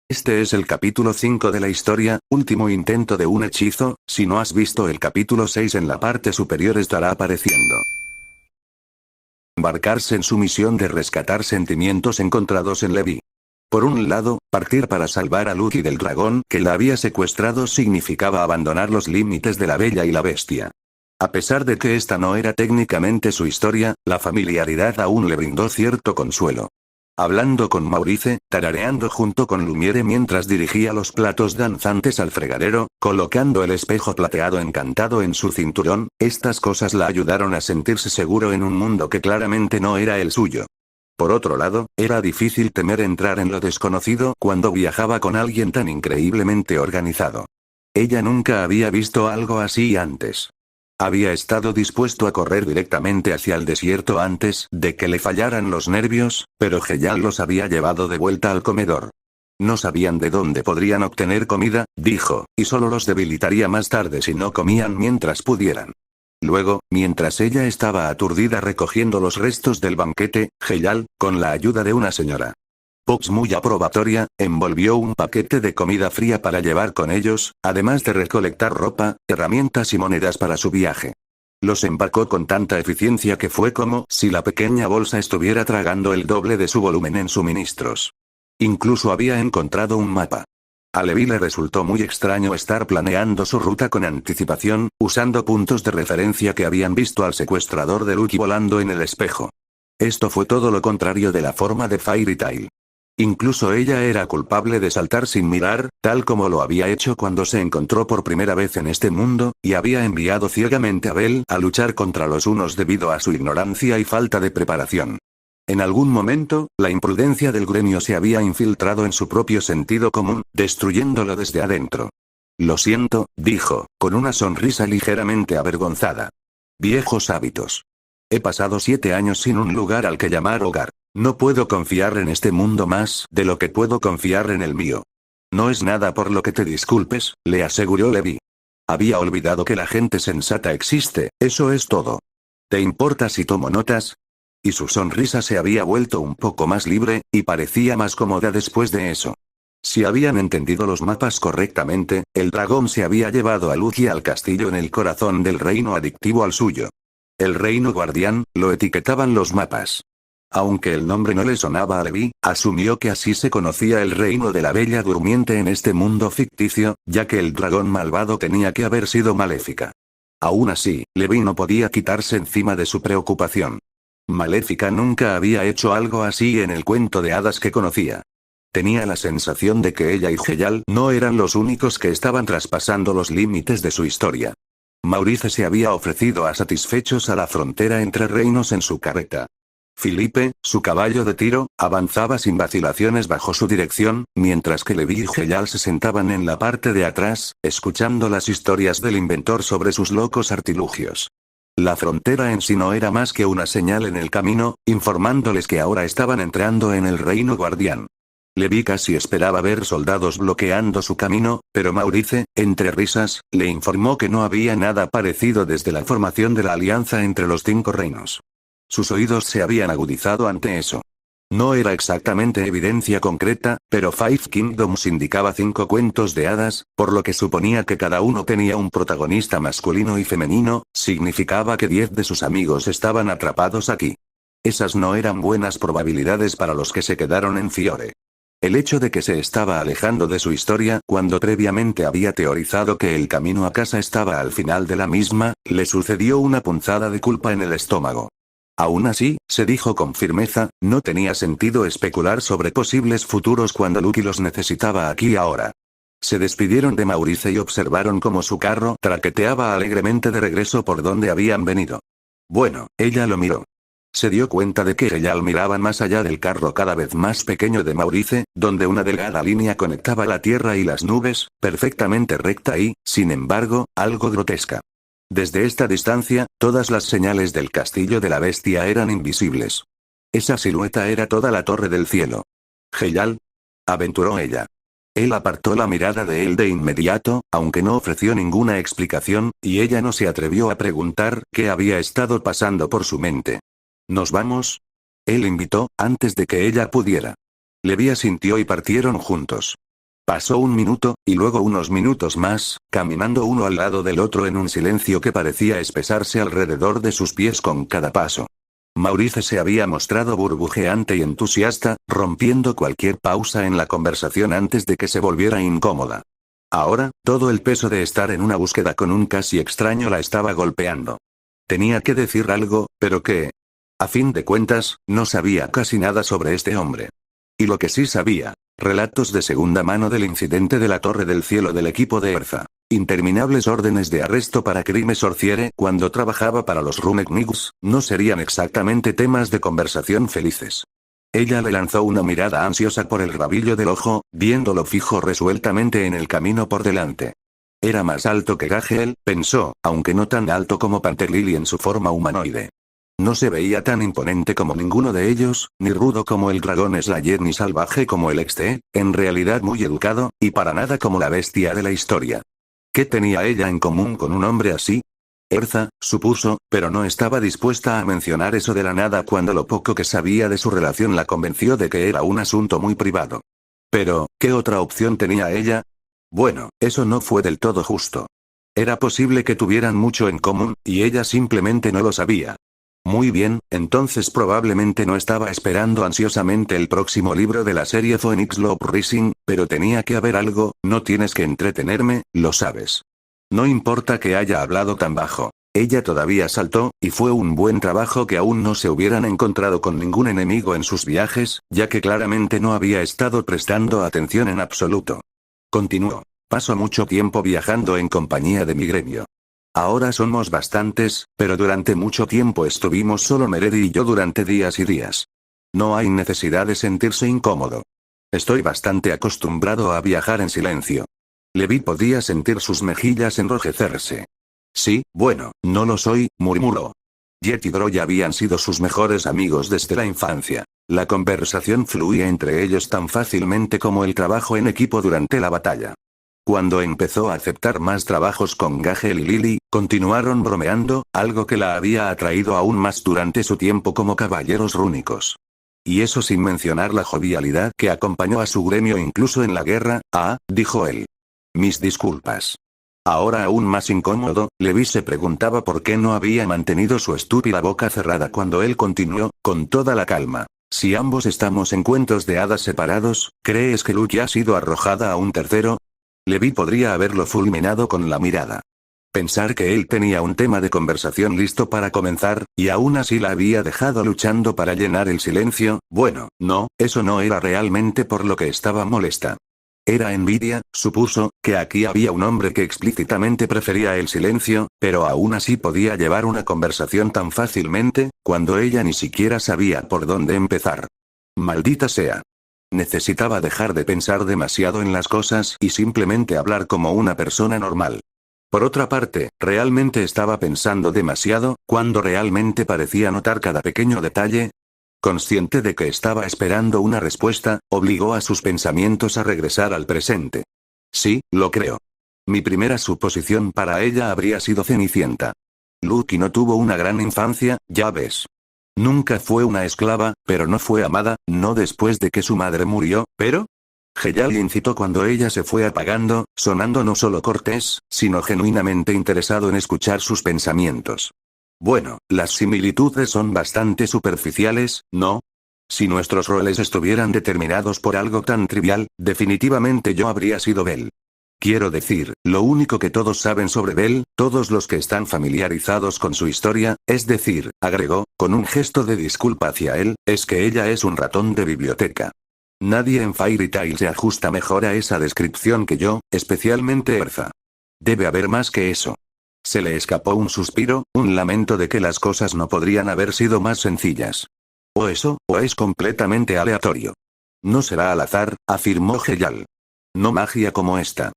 Este es el capítulo 5 de la historia, último intento de un hechizo. Si no has visto el capítulo 6 en la parte superior estará apareciendo. Embarcarse en su misión de rescatar sentimientos encontrados en Levi. Por un lado, partir para salvar a Lucky del dragón que la había secuestrado significaba abandonar los límites de la Bella y la Bestia. A pesar de que esta no era técnicamente su historia, la familiaridad aún le brindó cierto consuelo. Hablando con Maurice, tarareando junto con Lumiere mientras dirigía los platos danzantes al fregadero, colocando el espejo plateado encantado en su cinturón, estas cosas la ayudaron a sentirse seguro en un mundo que claramente no era el suyo. Por otro lado, era difícil temer entrar en lo desconocido cuando viajaba con alguien tan increíblemente organizado. Ella nunca había visto algo así antes. Había estado dispuesto a correr directamente hacia el desierto antes de que le fallaran los nervios, pero Heyal los había llevado de vuelta al comedor. No sabían de dónde podrían obtener comida, dijo, y solo los debilitaría más tarde si no comían mientras pudieran. Luego, mientras ella estaba aturdida recogiendo los restos del banquete, Heyal, con la ayuda de una señora Pox muy aprobatoria, envolvió un paquete de comida fría para llevar con ellos, además de recolectar ropa, herramientas y monedas para su viaje. Los empacó con tanta eficiencia que fue como si la pequeña bolsa estuviera tragando el doble de su volumen en suministros. Incluso había encontrado un mapa. A Levi le resultó muy extraño estar planeando su ruta con anticipación, usando puntos de referencia que habían visto al secuestrador de Lucky volando en el espejo. Esto fue todo lo contrario de la forma de Fairy Tail. Incluso ella era culpable de saltar sin mirar, tal como lo había hecho cuando se encontró por primera vez en este mundo, y había enviado ciegamente a Belle a luchar contra los unos debido a su ignorancia y falta de preparación. En algún momento, la imprudencia del gremio se había infiltrado en su propio sentido común, destruyéndolo desde adentro. Lo siento, dijo, con una sonrisa ligeramente avergonzada. Viejos hábitos. He pasado 7 años sin un lugar al que llamar hogar. No puedo confiar en este mundo más de lo que puedo confiar en el mío. No es nada por lo que te disculpes, le aseguró Levi. Había olvidado que la gente sensata existe, eso es todo. ¿Te importa si tomo notas? Y su sonrisa se había vuelto un poco más libre, y parecía más cómoda después de eso. Si habían entendido los mapas correctamente, el dragón se había llevado a Lucky al castillo en el corazón del reino adictivo al suyo. El reino guardián, lo etiquetaban los mapas. Aunque el nombre no le sonaba a Levi, asumió que así se conocía el reino de la Bella Durmiente en este mundo ficticio, ya que el dragón malvado tenía que haber sido Maléfica. Aún así, Levi no podía quitarse encima de su preocupación. Maléfica nunca había hecho algo así en el cuento de hadas que conocía. Tenía la sensación de que ella y Heyal no eran los únicos que estaban traspasando los límites de su historia. Maurice se había ofrecido a satisfechos a la frontera entre reinos en su carreta. Filipe, su caballo de tiro, avanzaba sin vacilaciones bajo su dirección, mientras que Levi y Heyal se sentaban en la parte de atrás, escuchando las historias del inventor sobre sus locos artilugios. La frontera en sí no era más que una señal en el camino, informándoles que ahora estaban entrando en el reino guardián. Levi casi esperaba ver soldados bloqueando su camino, pero Maurice, entre risas, le informó que no había nada parecido desde la formación de la alianza entre los 5 reinos. Sus oídos se habían agudizado ante eso. No era exactamente evidencia concreta, pero Five Kingdoms indicaba 5 cuentos de hadas, por lo que suponía que cada uno tenía un protagonista masculino y femenino, significaba que 10 de sus amigos estaban atrapados aquí. Esas no eran buenas probabilidades para los que se quedaron en Fiore. El hecho de que se estaba alejando de su historia cuando previamente había teorizado que el camino a casa estaba al final de la misma, le sucedió una punzada de culpa en el estómago. Aún así, se dijo con firmeza, no tenía sentido especular sobre posibles futuros cuando Lucky los necesitaba aquí y ahora. Se despidieron de Maurice y observaron cómo su carro traqueteaba alegremente de regreso por donde habían venido. Bueno, ella lo miró. Se dio cuenta de que Heyal miraba más allá del carro cada vez más pequeño de Maurice, donde una delgada línea conectaba la tierra y las nubes, perfectamente recta y, sin embargo, algo grotesca. Desde esta distancia, todas las señales del castillo de la bestia eran invisibles. Esa silueta era toda la torre del cielo. ¿Heyal? Aventuró ella. Él apartó la mirada de él de inmediato, aunque no ofreció ninguna explicación, y ella no se atrevió a preguntar qué había estado pasando por su mente. ¿Nos vamos? Él invitó, antes de que ella pudiera. Levi asintió y partieron juntos. Pasó un minuto, y luego unos minutos más, caminando uno al lado del otro en un silencio que parecía espesarse alrededor de sus pies con cada paso. Maurice se había mostrado burbujeante y entusiasta, rompiendo cualquier pausa en la conversación antes de que se volviera incómoda. Ahora, todo el peso de estar en una búsqueda con un casi extraño la estaba golpeando. Tenía que decir algo, pero ¿qué? A fin de cuentas, no sabía casi nada sobre este hombre. Y lo que sí sabía, relatos de segunda mano del incidente de la Torre del Cielo del equipo de Erza. Interminables órdenes de arresto para Crime Sorciere cuando trabajaba para los Runeknigs, no serían exactamente temas de conversación felices. Ella le lanzó una mirada ansiosa por el rabillo del ojo, viéndolo fijo resueltamente en el camino por delante. Era más alto que Gagel, pensó, aunque no tan alto como Pantelili en su forma humanoide. No se veía tan imponente como ninguno de ellos, ni rudo como el dragón Slayer ni salvaje como el XT, en realidad muy educado, y para nada como la bestia de la historia. ¿Qué tenía ella en común con un hombre así? Erza, supuso, pero no estaba dispuesta a mencionar eso de la nada cuando lo poco que sabía de su relación la convenció de que era un asunto muy privado. Pero, ¿qué otra opción tenía ella? Bueno, eso no fue del todo justo. Era posible que tuvieran mucho en común, y ella simplemente no lo sabía. Muy bien, entonces probablemente no estaba esperando ansiosamente el próximo libro de la serie Phoenix Love Rising, pero tenía que haber algo, no tienes que entretenerme, lo sabes. No importa que haya hablado tan bajo. Ella todavía saltó, y fue un buen trabajo que aún no se hubieran encontrado con ningún enemigo en sus viajes, ya que claramente no había estado prestando atención en absoluto. Continuó. Paso mucho tiempo viajando en compañía de mi gremio. Ahora somos bastantes, pero durante mucho tiempo estuvimos solo Meredy y yo durante días y días. No hay necesidad de sentirse incómodo. Estoy bastante acostumbrado a viajar en silencio. Levi podía sentir sus mejillas enrojecerse. Sí, bueno, no lo soy, murmuró. Jet y Droy habían sido sus mejores amigos desde la infancia. La conversación fluía entre ellos tan fácilmente como el trabajo en equipo durante la batalla. Cuando empezó a aceptar más trabajos con Gagel y Lily, continuaron bromeando, algo que la había atraído aún más durante su tiempo como caballeros rúnicos. Y eso sin mencionar la jovialidad que acompañó a su gremio incluso en la guerra, dijo él. Mis disculpas. Ahora aún más incómodo, Levi se preguntaba por qué no había mantenido su estúpida boca cerrada cuando él continuó, con toda la calma. Si ambos estamos en cuentos de hadas separados, ¿crees que Lucky ha sido arrojada a un tercero? Levi podría haberlo fulminado con la mirada. Pensar que él tenía un tema de conversación listo para comenzar, y aún así la había dejado luchando para llenar el silencio, bueno, no, eso no era realmente por lo que estaba molesta. Era envidia, supuso, que aquí había un hombre que explícitamente prefería el silencio, pero aún así podía llevar una conversación tan fácilmente, cuando ella ni siquiera sabía por dónde empezar. Maldita sea. Necesitaba dejar de pensar demasiado en las cosas y simplemente hablar como una persona normal. Por otra parte, realmente estaba pensando demasiado, cuando realmente parecía notar cada pequeño detalle. Consciente de que estaba esperando una respuesta, obligó a sus pensamientos a regresar al presente. Sí, lo creo. Mi primera suposición para ella habría sido Cenicienta. Lucky no tuvo una gran infancia, ya ves. Nunca fue una esclava, pero no fue amada, no después de que su madre murió, pero... Heyal incitó cuando ella se fue apagando, sonando no solo cortés, sino genuinamente interesado en escuchar sus pensamientos. Bueno, las similitudes son bastante superficiales, ¿no? Si nuestros roles estuvieran determinados por algo tan trivial, definitivamente yo habría sido Belle. Quiero decir, lo único que todos saben sobre Belle, todos los que están familiarizados con su historia, es decir, agregó, con un gesto de disculpa hacia él, es que ella es un ratón de biblioteca. Nadie en Fairy Tail se ajusta mejor a esa descripción que yo, especialmente Erza. Debe haber más que eso. Se le escapó un suspiro, un lamento de que las cosas no podrían haber sido más sencillas. O eso, o es completamente aleatorio. No será al azar, afirmó Heyal. No magia como esta.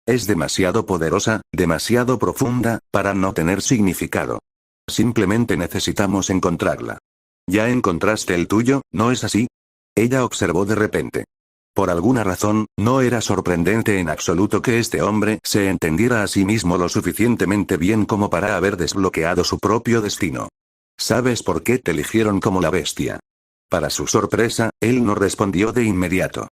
Es demasiado poderosa, demasiado profunda, para no tener significado. Simplemente necesitamos encontrarla. ¿Ya encontraste el tuyo, no es así? Ella observó de repente. Por alguna razón, no era sorprendente en absoluto que este hombre se entendiera a sí mismo lo suficientemente bien como para haber desbloqueado su propio destino. ¿Sabes por qué te eligieron como la bestia? Para su sorpresa, él no respondió de inmediato.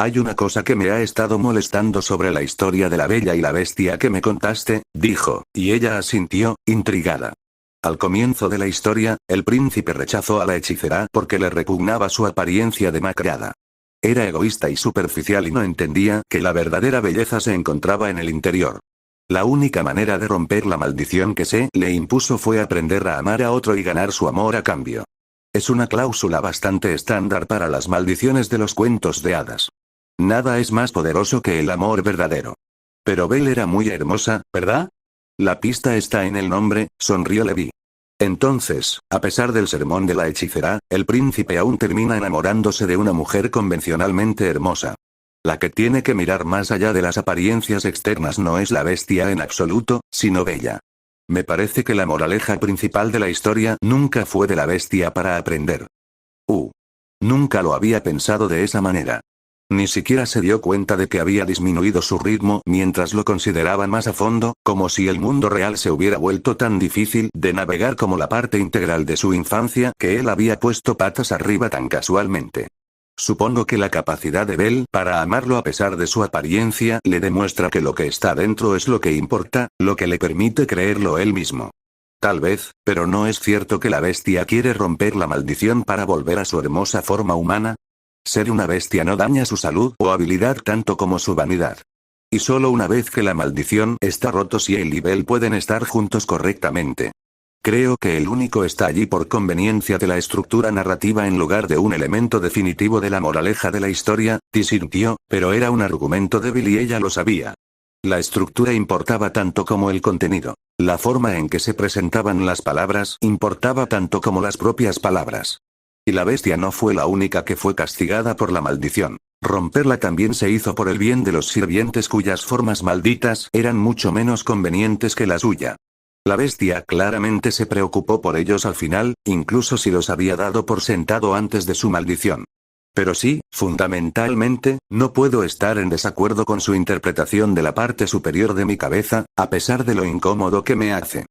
Hay una cosa que me ha estado molestando sobre la historia de la Bella y la Bestia que me contaste, dijo, y ella asintió, intrigada. Al comienzo de la historia, el príncipe rechazó a la hechicera porque le repugnaba su apariencia demacrada. Era egoísta y superficial y no entendía que la verdadera belleza se encontraba en el interior. La única manera de romper la maldición que se le impuso fue aprender a amar a otro y ganar su amor a cambio. Es una cláusula bastante estándar para las maldiciones de los cuentos de hadas. Nada es más poderoso que el amor verdadero. Pero Belle era muy hermosa, ¿verdad? La pista está en el nombre, sonrió Levi. Entonces, a pesar del sermón de la hechicera, el príncipe aún termina enamorándose de una mujer convencionalmente hermosa. La que tiene que mirar más allá de las apariencias externas no es la bestia en absoluto, sino Bella. Me parece que la moraleja principal de la historia nunca fue de la bestia para aprender. Nunca lo había pensado de esa manera. Ni siquiera se dio cuenta de que había disminuido su ritmo mientras lo consideraba más a fondo, como si el mundo real se hubiera vuelto tan difícil de navegar como la parte integral de su infancia que él había puesto patas arriba tan casualmente. Supongo que la capacidad de Belle para amarlo a pesar de su apariencia le demuestra que lo que está dentro es lo que importa, lo que le permite creerlo él mismo. Tal vez, pero no es cierto que la bestia quiere romper la maldición para volver a su hermosa forma humana. Ser una bestia no daña su salud o habilidad tanto como su vanidad. Y solo una vez que la maldición está roto si él y Belle pueden estar juntos correctamente. Creo que el único está allí por conveniencia de la estructura narrativa en lugar de un elemento definitivo de la moraleja de la historia, disintió, pero era un argumento débil y ella lo sabía. La estructura importaba tanto como el contenido. La forma en que se presentaban las palabras importaba tanto como las propias palabras. Y la bestia no fue la única que fue castigada por la maldición. Romperla también se hizo por el bien de los sirvientes cuyas formas malditas eran mucho menos convenientes que la suya. La bestia claramente se preocupó por ellos al final, incluso si los había dado por sentado antes de su maldición. Pero sí, fundamentalmente, no puedo estar en desacuerdo con su interpretación de la parte superior de mi cabeza, a pesar de lo incómodo que me hace.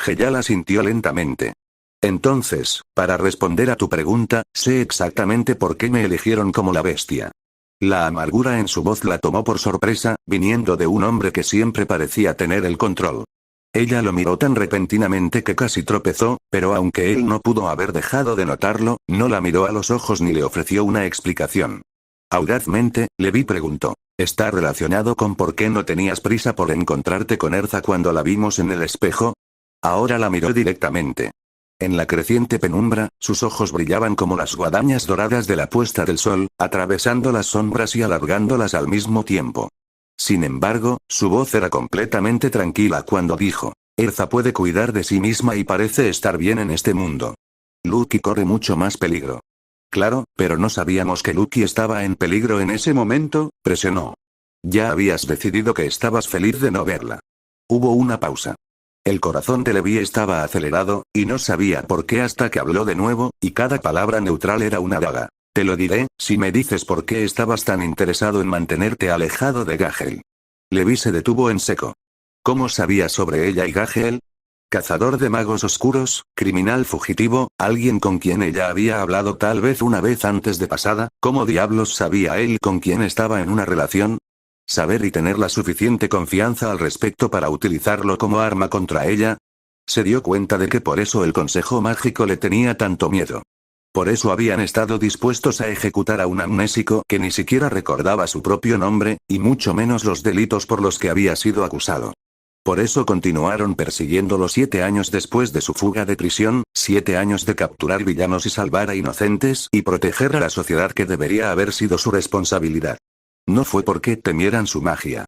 Heyal asintió lentamente. Entonces, para responder a tu pregunta, sé exactamente por qué me eligieron como la bestia. La amargura en su voz la tomó por sorpresa, viniendo de un hombre que siempre parecía tener el control. Ella lo miró tan repentinamente que casi tropezó, pero aunque él no pudo haber dejado de notarlo, no la miró a los ojos ni le ofreció una explicación. Audazmente, Levi preguntó, ¿está relacionado con por qué no tenías prisa por encontrarte con Erza cuando la vimos en el espejo? Ahora la miró directamente. En la creciente penumbra, sus ojos brillaban como las guadañas doradas de la puesta del sol, atravesando las sombras y alargándolas al mismo tiempo. Sin embargo, su voz era completamente tranquila cuando dijo, Erza puede cuidar de sí misma y parece estar bien en este mundo. Lucky corre mucho más peligro. Claro, pero no sabíamos que Lucky estaba en peligro en ese momento, presionó. Ya habías decidido que estabas feliz de no verla. Hubo una pausa. El corazón de Levi estaba acelerado, y no sabía por qué hasta que habló de nuevo, y cada palabra neutral era una daga. Te lo diré, si me dices por qué estabas tan interesado en mantenerte alejado de Gagel. Levi se detuvo en seco. ¿Cómo sabías sobre ella y Gagel? Cazador de magos oscuros, criminal fugitivo, alguien con quien ella había hablado tal vez una vez antes de pasada, ¿cómo diablos sabía él con quién estaba en una relación? Saber y tener la suficiente confianza al respecto para utilizarlo como arma contra ella. Se dio cuenta de que por eso el consejo mágico le tenía tanto miedo. Por eso habían estado dispuestos a ejecutar a un amnésico que ni siquiera recordaba su propio nombre, y mucho menos los delitos por los que había sido acusado. Por eso continuaron persiguiéndolo 7 años después de su fuga de prisión, 7 años de capturar villanos y salvar a inocentes y proteger a la sociedad que debería haber sido su responsabilidad. No fue porque temieran su magia.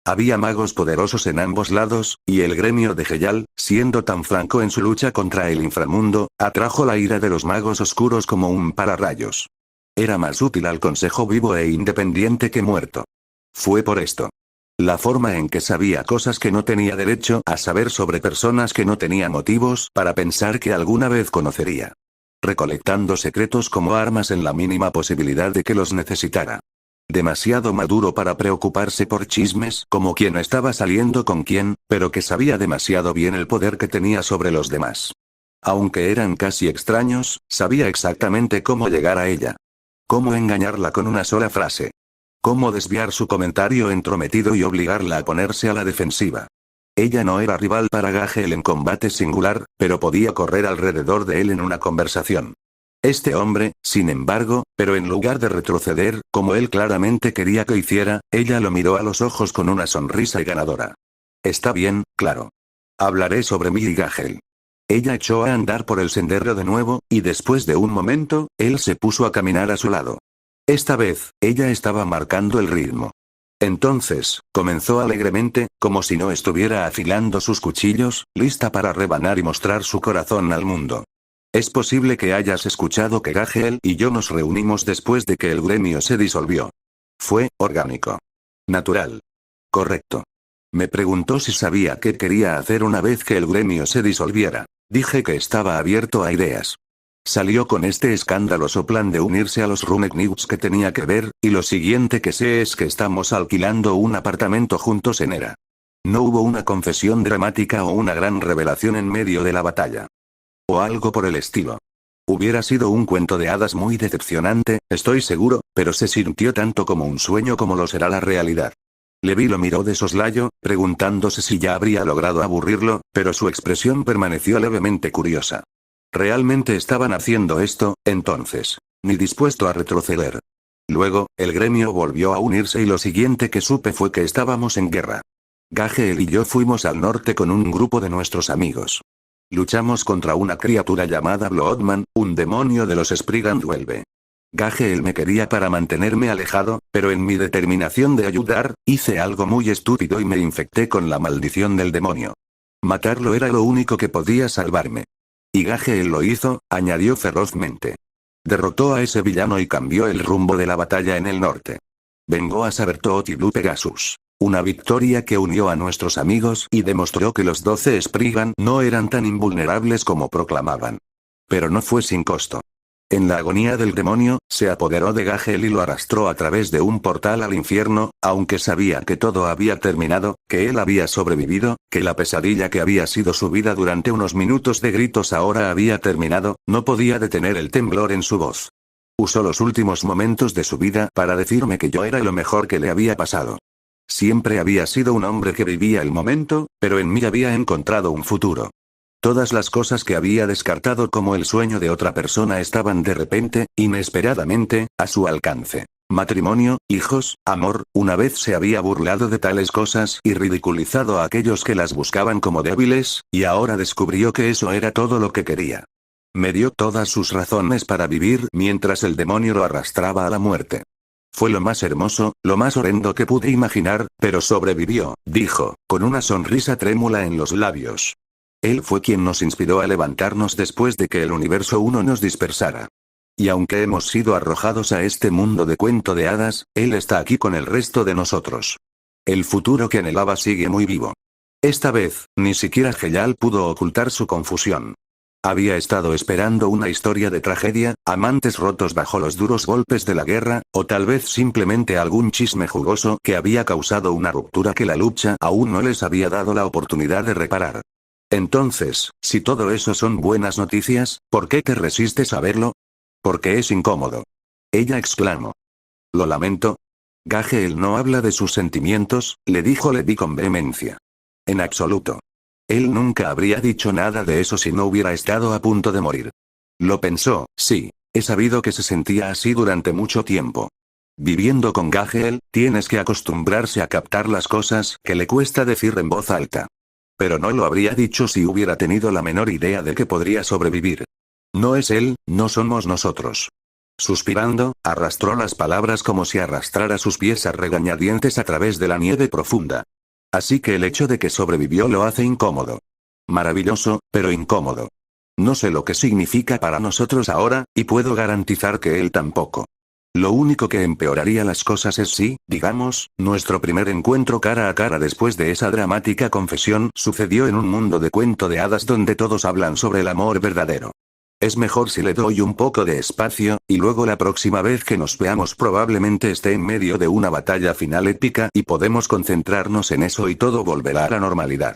Había magos poderosos en ambos lados, y el gremio de Heyal, siendo tan franco en su lucha contra el inframundo, atrajo la ira de los magos oscuros como un pararrayos. Era más útil al consejo vivo e independiente que muerto. Fue por esto. La forma en que sabía cosas que no tenía derecho a saber sobre personas que no tenía motivos para pensar que alguna vez conocería. Recolectando secretos como armas en la mínima posibilidad de que los necesitara. Demasiado maduro para preocuparse por chismes como quién estaba saliendo con quién, pero que sabía demasiado bien el poder que tenía sobre los demás. Aunque eran casi extraños, sabía exactamente cómo llegar a ella. Cómo engañarla con una sola frase. cómo desviar su comentario entrometido y obligarla a ponerse a la defensiva. Ella no era rival para Gagel en combate singular, pero podía correr alrededor de él en una conversación. Este hombre, sin embargo, pero en lugar de retroceder, como él claramente quería que hiciera, ella lo miró a los ojos con una sonrisa ganadora. Está bien, claro. Hablaré sobre mí y Gagel. Ella echó a andar por el sendero de nuevo, y después de un momento, él se puso a caminar a su lado. Esta vez, ella estaba marcando el ritmo. Entonces, comenzó alegremente, como si no estuviera afilando sus cuchillos, lista para rebanar y mostrar su corazón al mundo. Es posible que hayas escuchado que Gagel y yo nos reunimos después de que el gremio se disolvió. Fue orgánico. Natural. Correcto. Me preguntó si sabía qué quería hacer una vez que el gremio se disolviera. Dije que estaba abierto a ideas. Salió con este escandaloso plan de unirse a los Runeknights que tenía que ver, y lo siguiente que sé es que estamos alquilando un apartamento juntos en Hera. No hubo una confesión dramática o una gran revelación en medio de la batalla. O algo por el estilo. Hubiera sido un cuento de hadas muy decepcionante, estoy seguro, pero se sintió tanto como un sueño como lo será la realidad. Levi lo miró de soslayo, preguntándose si ya habría logrado aburrirlo, pero su expresión permaneció levemente curiosa. ¿Realmente estaban haciendo esto, entonces? Ni dispuesto a retroceder. Luego, el gremio volvió a unirse y lo siguiente que supe fue que estábamos en guerra. Gagel y yo fuimos al norte con un grupo de nuestros amigos. Luchamos contra una criatura llamada Bloodman, un demonio de los Spriggan-Dwelve. Gagel me quería para mantenerme alejado, pero en mi determinación de ayudar, hice algo muy estúpido y me infecté con la maldición del demonio. Matarlo era lo único que podía salvarme. Y Gagel lo hizo, añadió ferozmente. Derrotó a ese villano y cambió el rumbo de la batalla en el norte. Vengó a Sabertooth y Blue Pegasus. Una victoria que unió a nuestros amigos y demostró que los 12 Spriggan no eran tan invulnerables como proclamaban. Pero no fue sin costo. En la agonía del demonio, se apoderó de Gagel y lo arrastró a través de un portal al infierno, aunque sabía que todo había terminado, que él había sobrevivido, que la pesadilla que había sido su vida durante unos minutos de gritos ahora había terminado, no podía detener el temblor en su voz. Usó los últimos momentos de su vida para decirme que yo era lo mejor que le había pasado. Siempre había sido un hombre que vivía el momento, pero en mí había encontrado un futuro. Todas las cosas que había descartado como el sueño de otra persona estaban de repente, inesperadamente, a su alcance. Matrimonio, hijos, amor, una vez se había burlado de tales cosas y ridiculizado a aquellos que las buscaban como débiles, y ahora descubrió que eso era todo lo que quería. Me dio todas sus razones para vivir mientras el demonio lo arrastraba a la muerte. Fue lo más hermoso, lo más horrendo que pude imaginar, pero sobrevivió, dijo, con una sonrisa trémula en los labios. Él fue quien nos inspiró a levantarnos después de que el universo 1 nos dispersara. Y aunque hemos sido arrojados a este mundo de cuento de hadas, Él está aquí con el resto de nosotros. El futuro que anhelaba sigue muy vivo. Esta vez, ni siquiera Heyal pudo ocultar su confusión. Había estado esperando una historia de tragedia, amantes rotos bajo los duros golpes de la guerra, o tal vez simplemente algún chisme jugoso que había causado una ruptura que la lucha aún no les había dado la oportunidad de reparar. Entonces, si todo eso son buenas noticias, ¿por qué te resistes a verlo? Porque es incómodo. Ella exclamó. Lo lamento. Gagel no habla de sus sentimientos, le dijo Levi con vehemencia. En absoluto. Él nunca habría dicho nada de eso si no hubiera estado a punto de morir. Lo pensó, sí. He sabido que se sentía así durante mucho tiempo. Viviendo con Gagel, tienes que acostumbrarse a captar las cosas que le cuesta decir en voz alta. Pero no lo habría dicho si hubiera tenido la menor idea de que podría sobrevivir. No es él, no somos nosotros. Suspirando, arrastró las palabras como si arrastrara sus pies a regañadientes a través de la nieve profunda. Así que el hecho de que sobrevivió lo hace incómodo. Maravilloso, pero incómodo. No sé lo que significa para nosotros ahora, y puedo garantizar que él tampoco. Lo único que empeoraría las cosas es si, digamos, nuestro primer encuentro cara a cara después de esa dramática confesión sucedió en un mundo de cuento de hadas donde todos hablan sobre el amor verdadero. Es mejor si le doy un poco de espacio, y luego la próxima vez que nos veamos probablemente esté en medio de una batalla final épica y podemos concentrarnos en eso y todo volverá a la normalidad.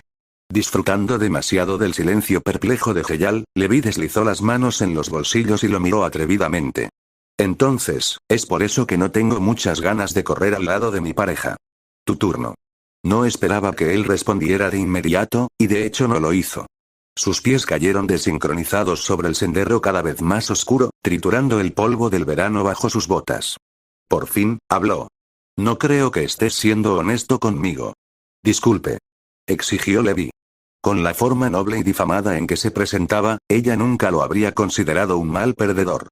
Disfrutando demasiado del silencio perplejo de Heyal, Levi deslizó las manos en los bolsillos y lo miró atrevidamente. Entonces, es por eso que no tengo muchas ganas de correr al lado de mi pareja. Tu turno. No esperaba que él respondiera de inmediato, y de hecho no lo hizo. Sus pies cayeron desincronizados sobre el sendero cada vez más oscuro, triturando el polvo del verano bajo sus botas. Por fin, habló. No creo que estés siendo honesto conmigo. Disculpe. Exigió Levi. Con la forma noble y difamada en que se presentaba, ella nunca lo habría considerado un mal perdedor.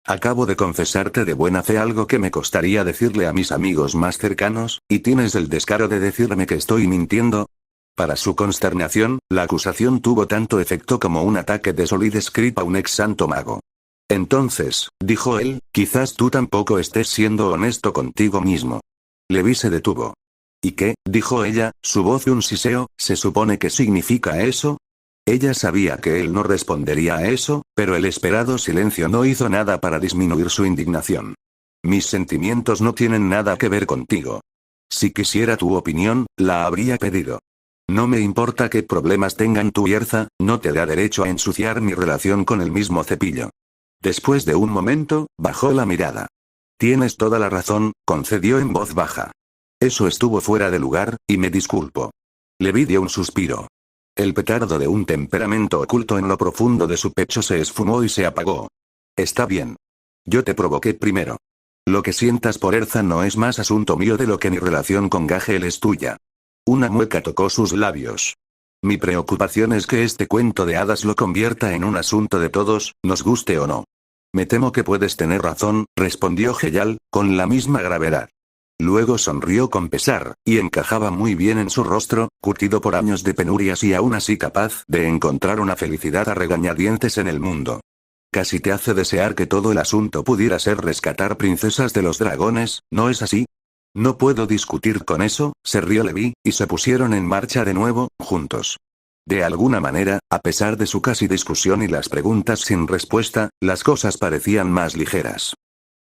Acabo de confesarte de buena fe algo que me costaría decirle a mis amigos más cercanos, y tienes el descaro de decirme que estoy mintiendo. Para su consternación, la acusación tuvo tanto efecto como un ataque de Solid Script a un ex santo mago. Entonces, dijo él, quizás tú tampoco estés siendo honesto contigo mismo. Levi se detuvo. ¿Y qué? Dijo ella, su voz un siseo, ¿se supone que significa eso? Ella sabía que él no respondería a eso, pero el esperado silencio no hizo nada para disminuir su indignación. Mis sentimientos no tienen nada que ver contigo. Si quisiera tu opinión, la habría pedido. No me importa qué problemas tengan tu Erza, no te da derecho a ensuciar mi relación con el mismo cepillo. Después de un momento, bajó la mirada. Tienes toda la razón, concedió en voz baja. Eso estuvo fuera de lugar, y me disculpo. Levi dio un suspiro. El petardo de un temperamento oculto en lo profundo de su pecho se esfumó y se apagó. Está bien. Yo te provoqué primero. Lo que sientas por Erza no es más asunto mío de lo que mi relación con Gagel es tuya. Una mueca tocó sus labios. Mi preocupación es que este cuento de hadas lo convierta en un asunto de todos, nos guste o no. Me temo que puedes tener razón, respondió Heyal, con la misma gravedad. Luego sonrió con pesar, y encajaba muy bien en su rostro, curtido por años de penurias y aún así capaz de encontrar una felicidad a regañadientes en el mundo. Casi te hace desear que todo el asunto pudiera ser rescatar princesas de los dragones, ¿no es así? No puedo discutir con eso, se rió Levi, y se pusieron en marcha de nuevo, juntos. De alguna manera, a pesar de su casi discusión y las preguntas sin respuesta, las cosas parecían más ligeras.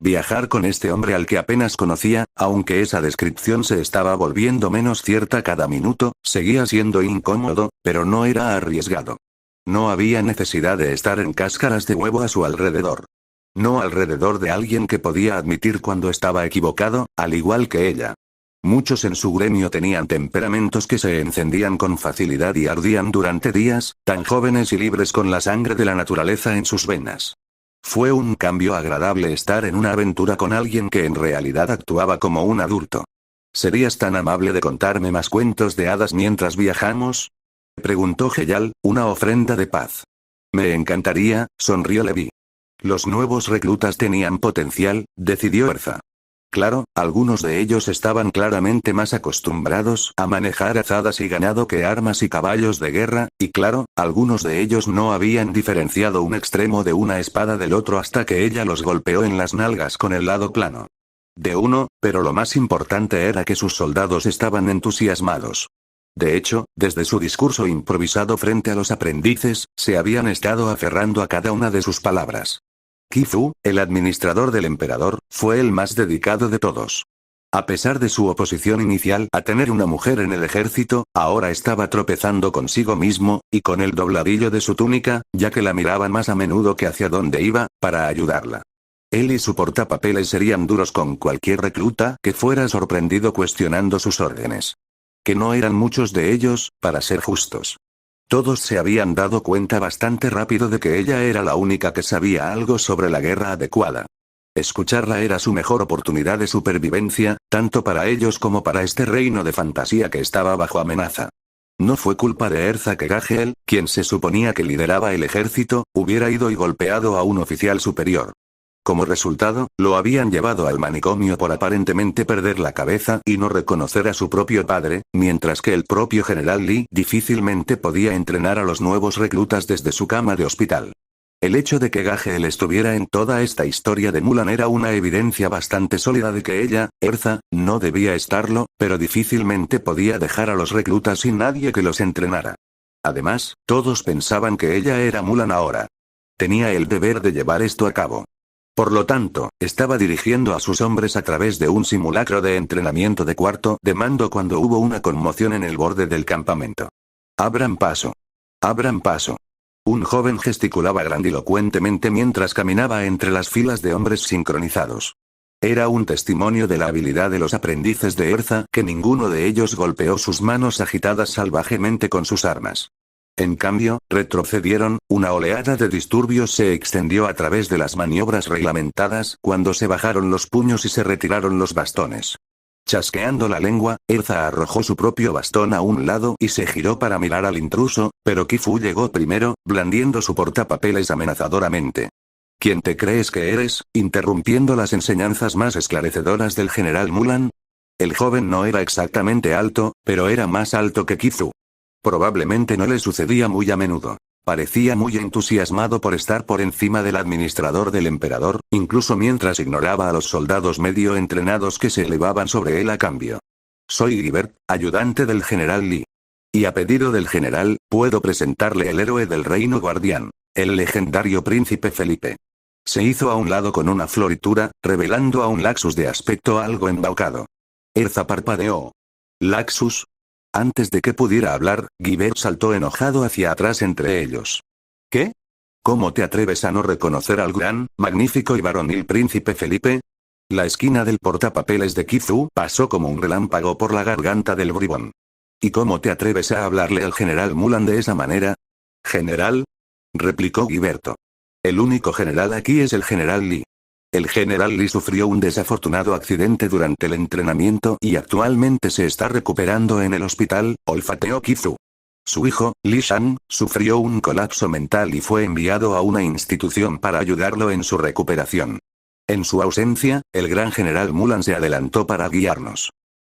Viajar con este hombre al que apenas conocía, aunque esa descripción se estaba volviendo menos cierta cada minuto, seguía siendo incómodo, pero no era arriesgado. No había necesidad de estar en cáscaras de huevo a su alrededor. No alrededor de alguien que podía admitir cuando estaba equivocado, al igual que ella. Muchos en su gremio tenían temperamentos que se encendían con facilidad y ardían durante días, tan jóvenes y libres con la sangre de la naturaleza en sus venas. Fue un cambio agradable estar en una aventura con alguien que en realidad actuaba como un adulto. ¿Serías tan amable de contarme más cuentos de hadas mientras viajamos? Preguntó Heyal, una ofrenda de paz. Me encantaría, sonrió Levi. Los nuevos reclutas tenían potencial, decidió Erza. Claro, algunos de ellos estaban claramente más acostumbrados a manejar azadas y ganado que armas y caballos de guerra, y claro, algunos de ellos no habían diferenciado un extremo de una espada del otro hasta que ella los golpeó en las nalgas con el lado plano. De uno, pero lo más importante era que sus soldados estaban entusiasmados. De hecho, desde su discurso improvisado frente a los aprendices, se habían estado aferrando a cada una de sus palabras. Qifu, el administrador del emperador, fue el más dedicado de todos. A pesar de su oposición inicial a tener una mujer en el ejército, ahora estaba tropezando consigo mismo, y con el dobladillo de su túnica, ya que la miraban más a menudo que hacia dónde iba, para ayudarla. Él y su portapapeles serían duros con cualquier recluta que fuera sorprendido cuestionando sus órdenes. Que no eran muchos de ellos, para ser justos. Todos se habían dado cuenta bastante rápido de que ella era la única que sabía algo sobre la guerra adecuada. Escucharla era su mejor oportunidad de supervivencia, tanto para ellos como para este reino de fantasía que estaba bajo amenaza. No fue culpa de Erza que Gagel, quien se suponía que lideraba el ejército, hubiera ido y golpeado a un oficial superior. Como resultado, lo habían llevado al manicomio por aparentemente perder la cabeza y no reconocer a su propio padre, mientras que el propio general Li difícilmente podía entrenar a los nuevos reclutas desde su cama de hospital. El hecho de que Gagel estuviera en toda esta historia de Mulan era una evidencia bastante sólida de que ella, Erza, no debía estarlo, pero difícilmente podía dejar a los reclutas sin nadie que los entrenara. Además, todos pensaban que ella era Mulan ahora. Tenía el deber de llevar esto a cabo. Por lo tanto, estaba dirigiendo a sus hombres a través de un simulacro de entrenamiento de cuarto de mando cuando hubo una conmoción en el borde del campamento. Abran paso. Abran paso. Un joven gesticulaba grandilocuentemente mientras caminaba entre las filas de hombres sincronizados. Era un testimonio de la habilidad de los aprendices de Erza que ninguno de ellos golpeó sus manos agitadas salvajemente con sus armas. En cambio, retrocedieron, una oleada de disturbios se extendió a través de las maniobras reglamentadas cuando se bajaron los puños y se retiraron los bastones. Chasqueando la lengua, Erza arrojó su propio bastón a un lado y se giró para mirar al intruso, pero Kifú llegó primero, blandiendo su portapapeles amenazadoramente. ¿Quién te crees que eres?, interrumpiendo las enseñanzas más esclarecedoras del general Mulan? El joven no era exactamente alto, pero era más alto que Kifú. Probablemente no le sucedía muy a menudo. Parecía muy entusiasmado por estar por encima del administrador del emperador, incluso mientras ignoraba a los soldados medio entrenados que se elevaban sobre él a cambio. Soy Guibert, ayudante del general Li. Y a pedido del general, puedo presentarle el héroe del reino guardián, el legendario príncipe Felipe. Se hizo a un lado con una floritura, revelando a un Laxus de aspecto algo embaucado. Erza parpadeó. ¿Laxus? Antes de que pudiera hablar, Guibert saltó enojado hacia atrás entre ellos. ¿Qué? ¿Cómo te atreves a no reconocer al gran, magnífico y varonil príncipe Felipe? La esquina del portapapeles de Kifú pasó como un relámpago por la garganta del bribón. ¿Y cómo te atreves a hablarle al general Mulan de esa manera? ¿General? Replicó Guiberto. El único general aquí es el general Li. El general Li sufrió un desafortunado accidente durante el entrenamiento y actualmente se está recuperando en el hospital, olfateó Kifú. Su hijo, Li Shan, sufrió un colapso mental y fue enviado a una institución para ayudarlo en su recuperación. En su ausencia, el gran general Mulan se adelantó para guiarnos.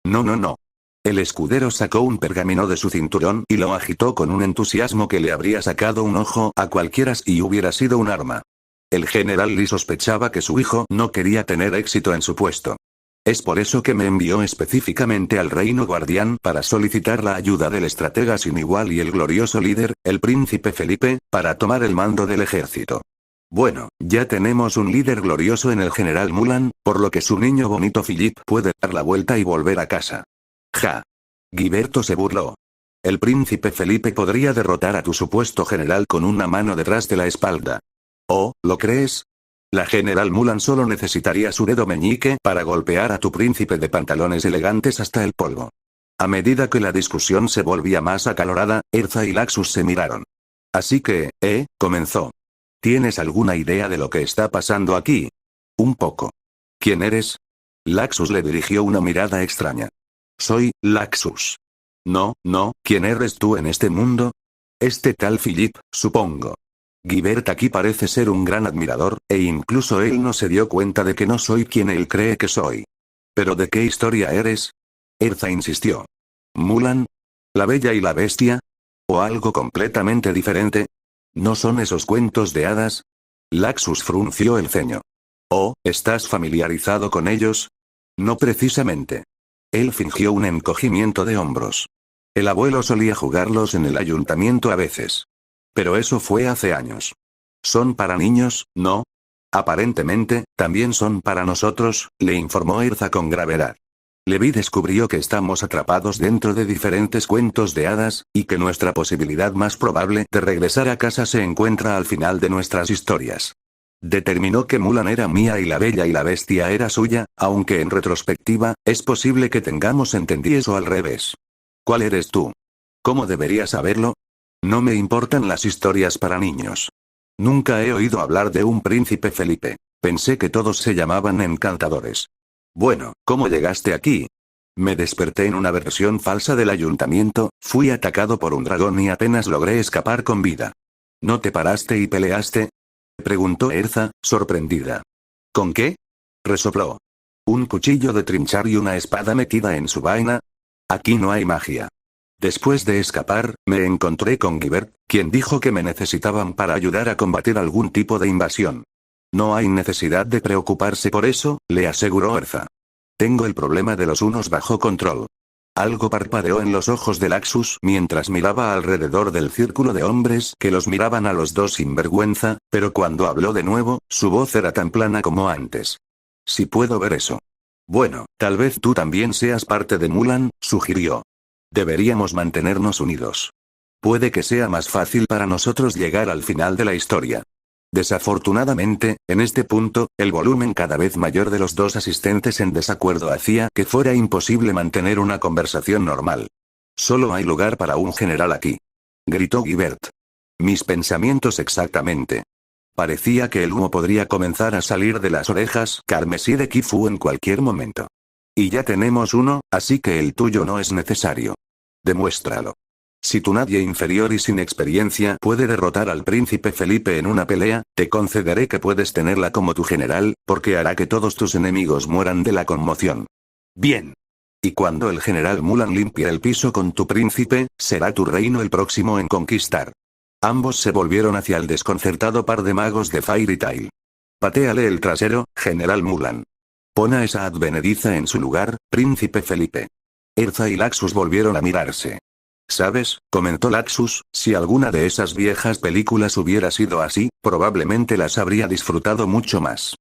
No. El escudero sacó un pergamino de su cinturón y lo agitó con un entusiasmo que le habría sacado un ojo a cualquiera si hubiera sido un arma. El general Li sospechaba que su hijo no quería tener éxito en su puesto. Es por eso que me envió específicamente al Reino Guardián para solicitar la ayuda del estratega sin igual y el glorioso líder, el príncipe Felipe, para tomar el mando del ejército. Bueno, ya tenemos un líder glorioso en el general Mulan, por lo que su niño bonito Philip puede dar la vuelta y volver a casa. Ja. Guiberto se burló. El príncipe Felipe podría derrotar a tu supuesto general con una mano detrás de la espalda. ¿Oh, lo crees? La general Mulan solo necesitaría su dedo meñique para golpear a tu príncipe de pantalones elegantes hasta el polvo. A medida que la discusión se volvía más acalorada, Erza y Laxus se miraron. Así que, comenzó. ¿Tienes alguna idea de lo que está pasando aquí? Un poco. ¿Quién eres? Laxus le dirigió una mirada extraña. Soy Laxus. No, ¿quién eres tú en este mundo? Este tal Philip, supongo. Guibert aquí parece ser un gran admirador, e incluso él no se dio cuenta de que no soy quien él cree que soy. ¿Pero de qué historia eres? Erza insistió. ¿Mulan? ¿La Bella y la Bestia? ¿O algo completamente diferente? ¿No son esos cuentos de hadas? Laxus frunció el ceño. ¿Oh, estás familiarizado con ellos? No precisamente. Él fingió un encogimiento de hombros. El abuelo solía jugarlos en el ayuntamiento a veces. Pero eso fue hace años. ¿Son para niños, no? Aparentemente, también son para nosotros, le informó Erza con gravedad. Levi descubrió que estamos atrapados dentro de diferentes cuentos de hadas, y que nuestra posibilidad más probable de regresar a casa se encuentra al final de nuestras historias. Determinó que Mulan era mía y la Bella y la Bestia era suya, aunque en retrospectiva, es posible que tengamos entendido eso al revés. ¿Cuál eres tú? ¿Cómo debería saberlo? No me importan las historias para niños. Nunca he oído hablar de un príncipe Felipe. Pensé que todos se llamaban encantadores. Bueno, ¿cómo llegaste aquí? Me desperté en una versión falsa del ayuntamiento, fui atacado por un dragón y apenas logré escapar con vida. ¿No te paraste y peleaste? Preguntó Erza, sorprendida. ¿Con qué? Resopló. ¿Un cuchillo de trinchar y una espada metida en su vaina? Aquí no hay magia. Después de escapar, me encontré con Guibert, quien dijo que me necesitaban para ayudar a combatir algún tipo de invasión. No hay necesidad de preocuparse por eso, le aseguró Erza. Tengo el problema de los unos bajo control. Algo parpadeó en los ojos de Laxus mientras miraba alrededor del círculo de hombres que los miraban a los dos sin vergüenza, pero cuando habló de nuevo, su voz era tan plana como antes. Si puedo ver eso. Bueno, tal vez tú también seas parte de Mulan, sugirió. Deberíamos mantenernos unidos. Puede que sea más fácil para nosotros llegar al final de la historia. Desafortunadamente, en este punto, el volumen cada vez mayor de los dos asistentes en desacuerdo hacía que fuera imposible mantener una conversación normal. Solo hay lugar para un general aquí. Gritó Guibert. Mis pensamientos exactamente. Parecía que el humo podría comenzar a salir de las orejas carmesí de Kifú en cualquier momento. Y ya tenemos uno, así que el tuyo no es necesario. Demuéstralo. Si tu nadie inferior y sin experiencia puede derrotar al príncipe Felipe en una pelea, te concederé que puedes tenerla como tu general, porque hará que todos tus enemigos mueran de la conmoción. Bien. Y cuando el general Mulan limpie el piso con tu príncipe, será tu reino el próximo en conquistar. Ambos se volvieron hacia el desconcertado par de magos de Fairy Tail. Patéale el trasero, general Mulan. Pon a esa advenediza en su lugar, príncipe Felipe. Erza y Laxus volvieron a mirarse. ¿Sabes?, comentó Laxus, si alguna de esas viejas películas hubiera sido así, probablemente las habría disfrutado mucho más.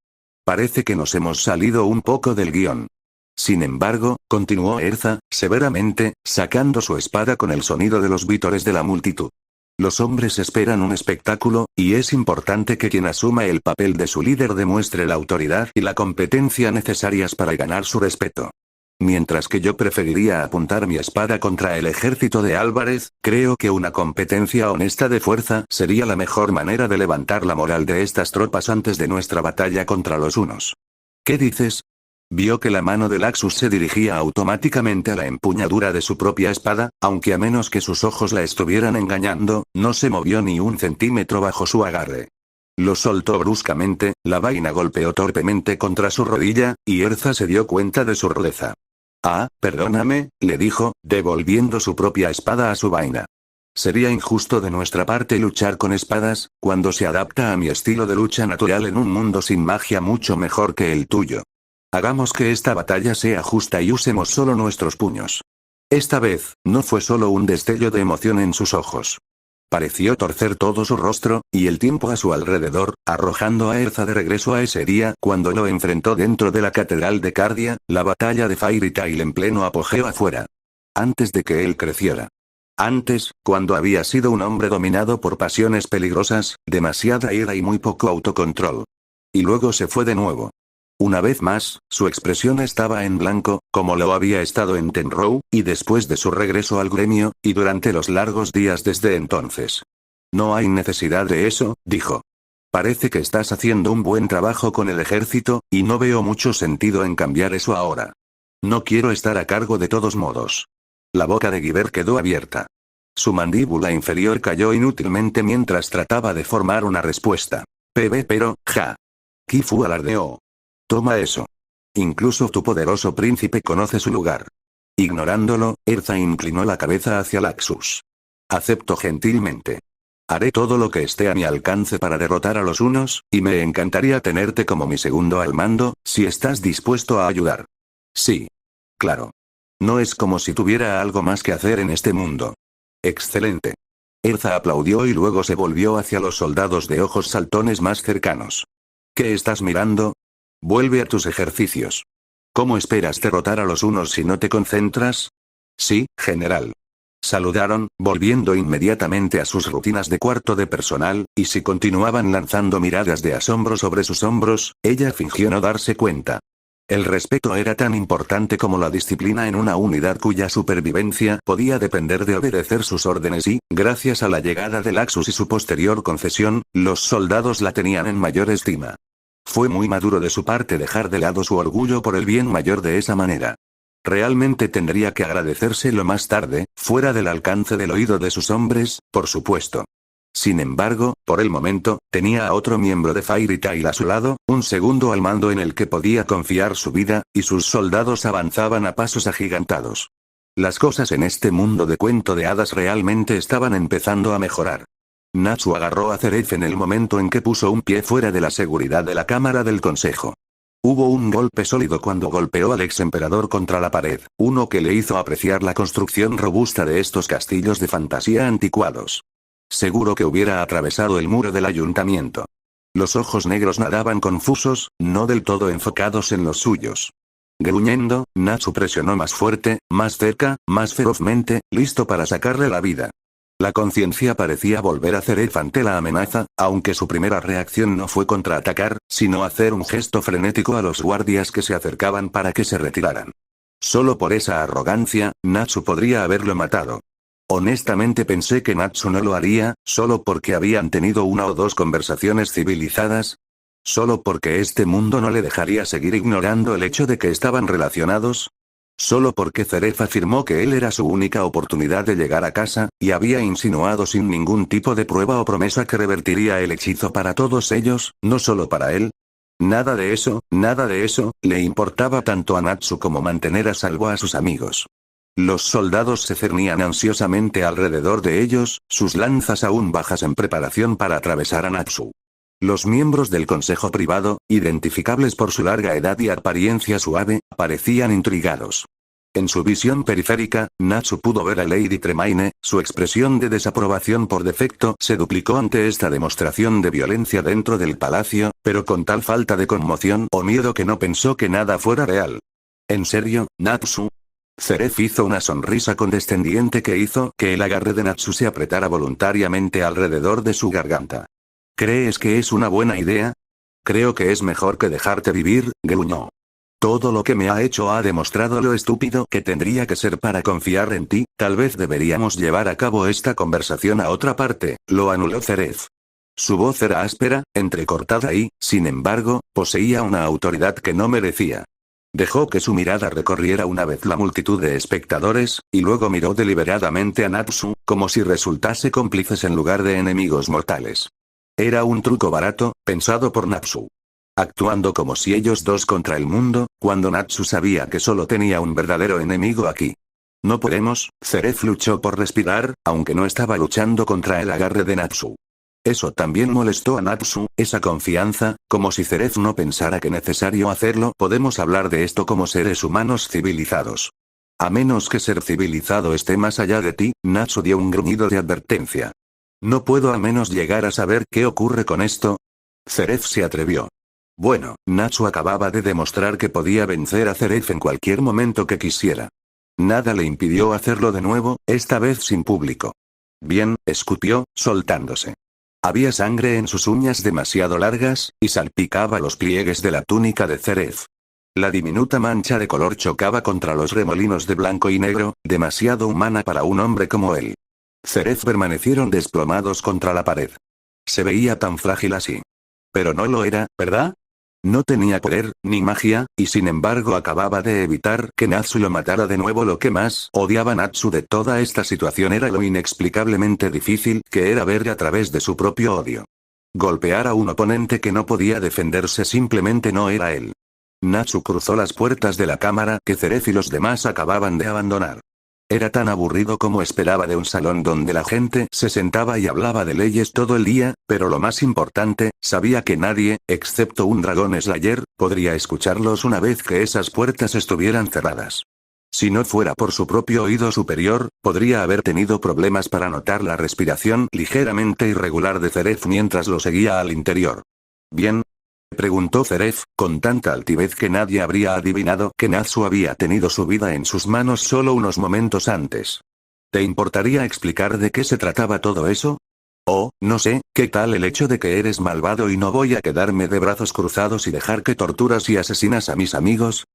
Parece que nos hemos salido un poco del guión. Sin embargo, continuó Erza, severamente, sacando su espada con el sonido de los vítores de la multitud. Los hombres esperan un espectáculo, y es importante que quien asuma el papel de su líder demuestre la autoridad y la competencia necesarias para ganar su respeto. Mientras que yo preferiría apuntar mi espada contra el ejército de Álvarez, creo que una competencia honesta de fuerza sería la mejor manera de levantar la moral de estas tropas antes de nuestra batalla contra los hunos. ¿Qué dices? Vio que la mano de Laxus se dirigía automáticamente a la empuñadura de su propia espada, aunque a menos que sus ojos la estuvieran engañando, no se movió ni un centímetro bajo su agarre. Lo soltó bruscamente, la vaina golpeó torpemente contra su rodilla, y Erza se dio cuenta de su rudeza. Ah, perdóname, le dijo, devolviendo su propia espada a su vaina. Sería injusto de nuestra parte luchar con espadas, cuando se adapta a mi estilo de lucha natural en un mundo sin magia mucho mejor que el tuyo. Hagamos que esta batalla sea justa y usemos solo nuestros puños. Esta vez, no fue solo un destello de emoción en sus ojos. Pareció torcer todo su rostro, y el tiempo a su alrededor, arrojando a Erza de regreso a ese día cuando lo enfrentó dentro de la Catedral de Cardia, la batalla de Fairy Tail en pleno apogeo afuera. Antes de que él creciera. Antes, cuando había sido un hombre dominado por pasiones peligrosas, demasiada ira y muy poco autocontrol. Y luego se fue de nuevo. Una vez más, su expresión estaba en blanco, como lo había estado en Tenrou, y después de su regreso al gremio, y durante los largos días desde entonces. No hay necesidad de eso, dijo. Parece que estás haciendo un buen trabajo con el ejército, y no veo mucho sentido en cambiar eso ahora. No quiero estar a cargo de todos modos. La boca de Guibert quedó abierta. Su mandíbula inferior cayó inútilmente mientras trataba de formar una respuesta. Pero, ja. Kifú alardeó. Toma eso. Incluso tu poderoso príncipe conoce su lugar. Ignorándolo, Erza inclinó la cabeza hacia Laxus. Acepto gentilmente. Haré todo lo que esté a mi alcance para derrotar a los hunos, y me encantaría tenerte como mi segundo al mando, si estás dispuesto a ayudar. Sí. Claro. No es como si tuviera algo más que hacer en este mundo. Excelente. Erza aplaudió y luego se volvió hacia los soldados de ojos saltones más cercanos. ¿Qué estás mirando? Vuelve a tus ejercicios. ¿Cómo esperas derrotar a los hunos si no te concentras? Sí, general. Saludaron, volviendo inmediatamente a sus rutinas de cuarto de personal, y si continuaban lanzando miradas de asombro sobre sus hombros, ella fingió no darse cuenta. El respeto era tan importante como la disciplina en una unidad cuya supervivencia podía depender de obedecer sus órdenes y, gracias a la llegada de Laxus y su posterior concesión, los soldados la tenían en mayor estima. Fue muy maduro de su parte dejar de lado su orgullo por el bien mayor de esa manera. Realmente tendría que agradecérselo más tarde, fuera del alcance del oído de sus hombres, por supuesto. Sin embargo, por el momento, tenía a otro miembro de Fairy Tail a su lado, un segundo al mando en el que podía confiar su vida, y sus soldados avanzaban a pasos agigantados. Las cosas en este mundo de cuento de hadas realmente estaban empezando a mejorar. Natsu agarró a Zeref en el momento en que puso un pie fuera de la seguridad de la Cámara del Consejo. Hubo un golpe sólido cuando golpeó al ex emperador contra la pared, uno que le hizo apreciar la construcción robusta de estos castillos de fantasía anticuados. Seguro que hubiera atravesado el muro del ayuntamiento. Los ojos negros nadaban confusos, no del todo enfocados en los suyos. Gruñendo, Natsu presionó más fuerte, más cerca, más ferozmente, listo para sacarle la vida. La conciencia parecía volver a Zeref ante la amenaza, aunque su primera reacción no fue contraatacar, sino hacer un gesto frenético a los guardias que se acercaban para que se retiraran. Solo por esa arrogancia, Natsu podría haberlo matado. Honestamente pensé que Natsu no lo haría, solo porque habían tenido una o dos conversaciones civilizadas. Solo porque este mundo no le dejaría seguir ignorando el hecho de que estaban relacionados. Solo porque Zeref afirmó que él era su única oportunidad de llegar a casa, y había insinuado sin ningún tipo de prueba o promesa que revertiría el hechizo para todos ellos, no solo para él. Nada de eso, le importaba tanto a Natsu como mantener a salvo a sus amigos. Los soldados se cernían ansiosamente alrededor de ellos, sus lanzas aún bajas en preparación para atravesar a Natsu. Los miembros del consejo privado, identificables por su larga edad y apariencia suave, parecían intrigados. En su visión periférica, Natsu pudo ver a Lady Tremaine, su expresión de desaprobación por defecto se duplicó ante esta demostración de violencia dentro del palacio, pero con tal falta de conmoción o miedo que no pensó que nada fuera real. ¿En serio, Natsu? Zeref hizo una sonrisa condescendiente que hizo que el agarre de Natsu se apretara voluntariamente alrededor de su garganta. ¿Crees que es una buena idea? Creo que es mejor que dejarte vivir, gruñó. Todo lo que me ha hecho ha demostrado lo estúpido que tendría que ser para confiar en ti, tal vez deberíamos llevar a cabo esta conversación a otra parte, lo anuló Zeref. Su voz era áspera, entrecortada y, sin embargo, poseía una autoridad que no merecía. Dejó que su mirada recorriera una vez la multitud de espectadores, y luego miró deliberadamente a Natsu, como si resultase cómplices en lugar de enemigos mortales. Era un truco barato, pensado por Natsu. Actuando como si ellos dos contra el mundo, cuando Natsu sabía que solo tenía un verdadero enemigo aquí. No podemos, Zeref luchó por respirar, aunque no estaba luchando contra el agarre de Natsu. Eso también molestó a Natsu, esa confianza, como si Zeref no pensara que necesario hacerlo. Podemos hablar de esto como seres humanos civilizados. A menos que ser civilizado esté más allá de ti, Natsu dio un gruñido de advertencia. ¿No puedo al menos llegar a saber qué ocurre con esto? Zeref se atrevió. Bueno, Natsu acababa de demostrar que podía vencer a Zeref en cualquier momento que quisiera. Nada le impidió hacerlo de nuevo, esta vez sin público. Bien, escupió, soltándose. Había sangre en sus uñas demasiado largas, y salpicaba los pliegues de la túnica de Zeref. La diminuta mancha de color chocaba contra los remolinos de blanco y negro, demasiado humana para un hombre como él. Zeref permanecieron desplomados contra la pared. Se veía tan frágil así. Pero no lo era, ¿verdad? No tenía poder, ni magia, y sin embargo acababa de evitar que Natsu lo matara de nuevo. Lo que más odiaba Natsu de toda esta situación era lo inexplicablemente difícil que era ver a través de su propio odio. Golpear a un oponente que no podía defenderse simplemente no era él. Natsu cruzó las puertas de la cámara que Zeref y los demás acababan de abandonar. Era tan aburrido como esperaba de un salón donde la gente se sentaba y hablaba de leyes todo el día, pero lo más importante, sabía que nadie, excepto un dragón Slayer, podría escucharlos una vez que esas puertas estuvieran cerradas. Si no fuera por su propio oído superior, podría haber tenido problemas para notar la respiración ligeramente irregular de Zeref mientras lo seguía al interior. ¿Bien? Preguntó Zeref, con tanta altivez que nadie habría adivinado que Natsu había tenido su vida en sus manos solo unos momentos antes. ¿Te importaría explicar de qué se trataba todo eso? Oh, no sé, ¿qué tal el hecho de que eres malvado y no voy a quedarme de brazos cruzados y dejar que torturas y asesinas a mis amigos?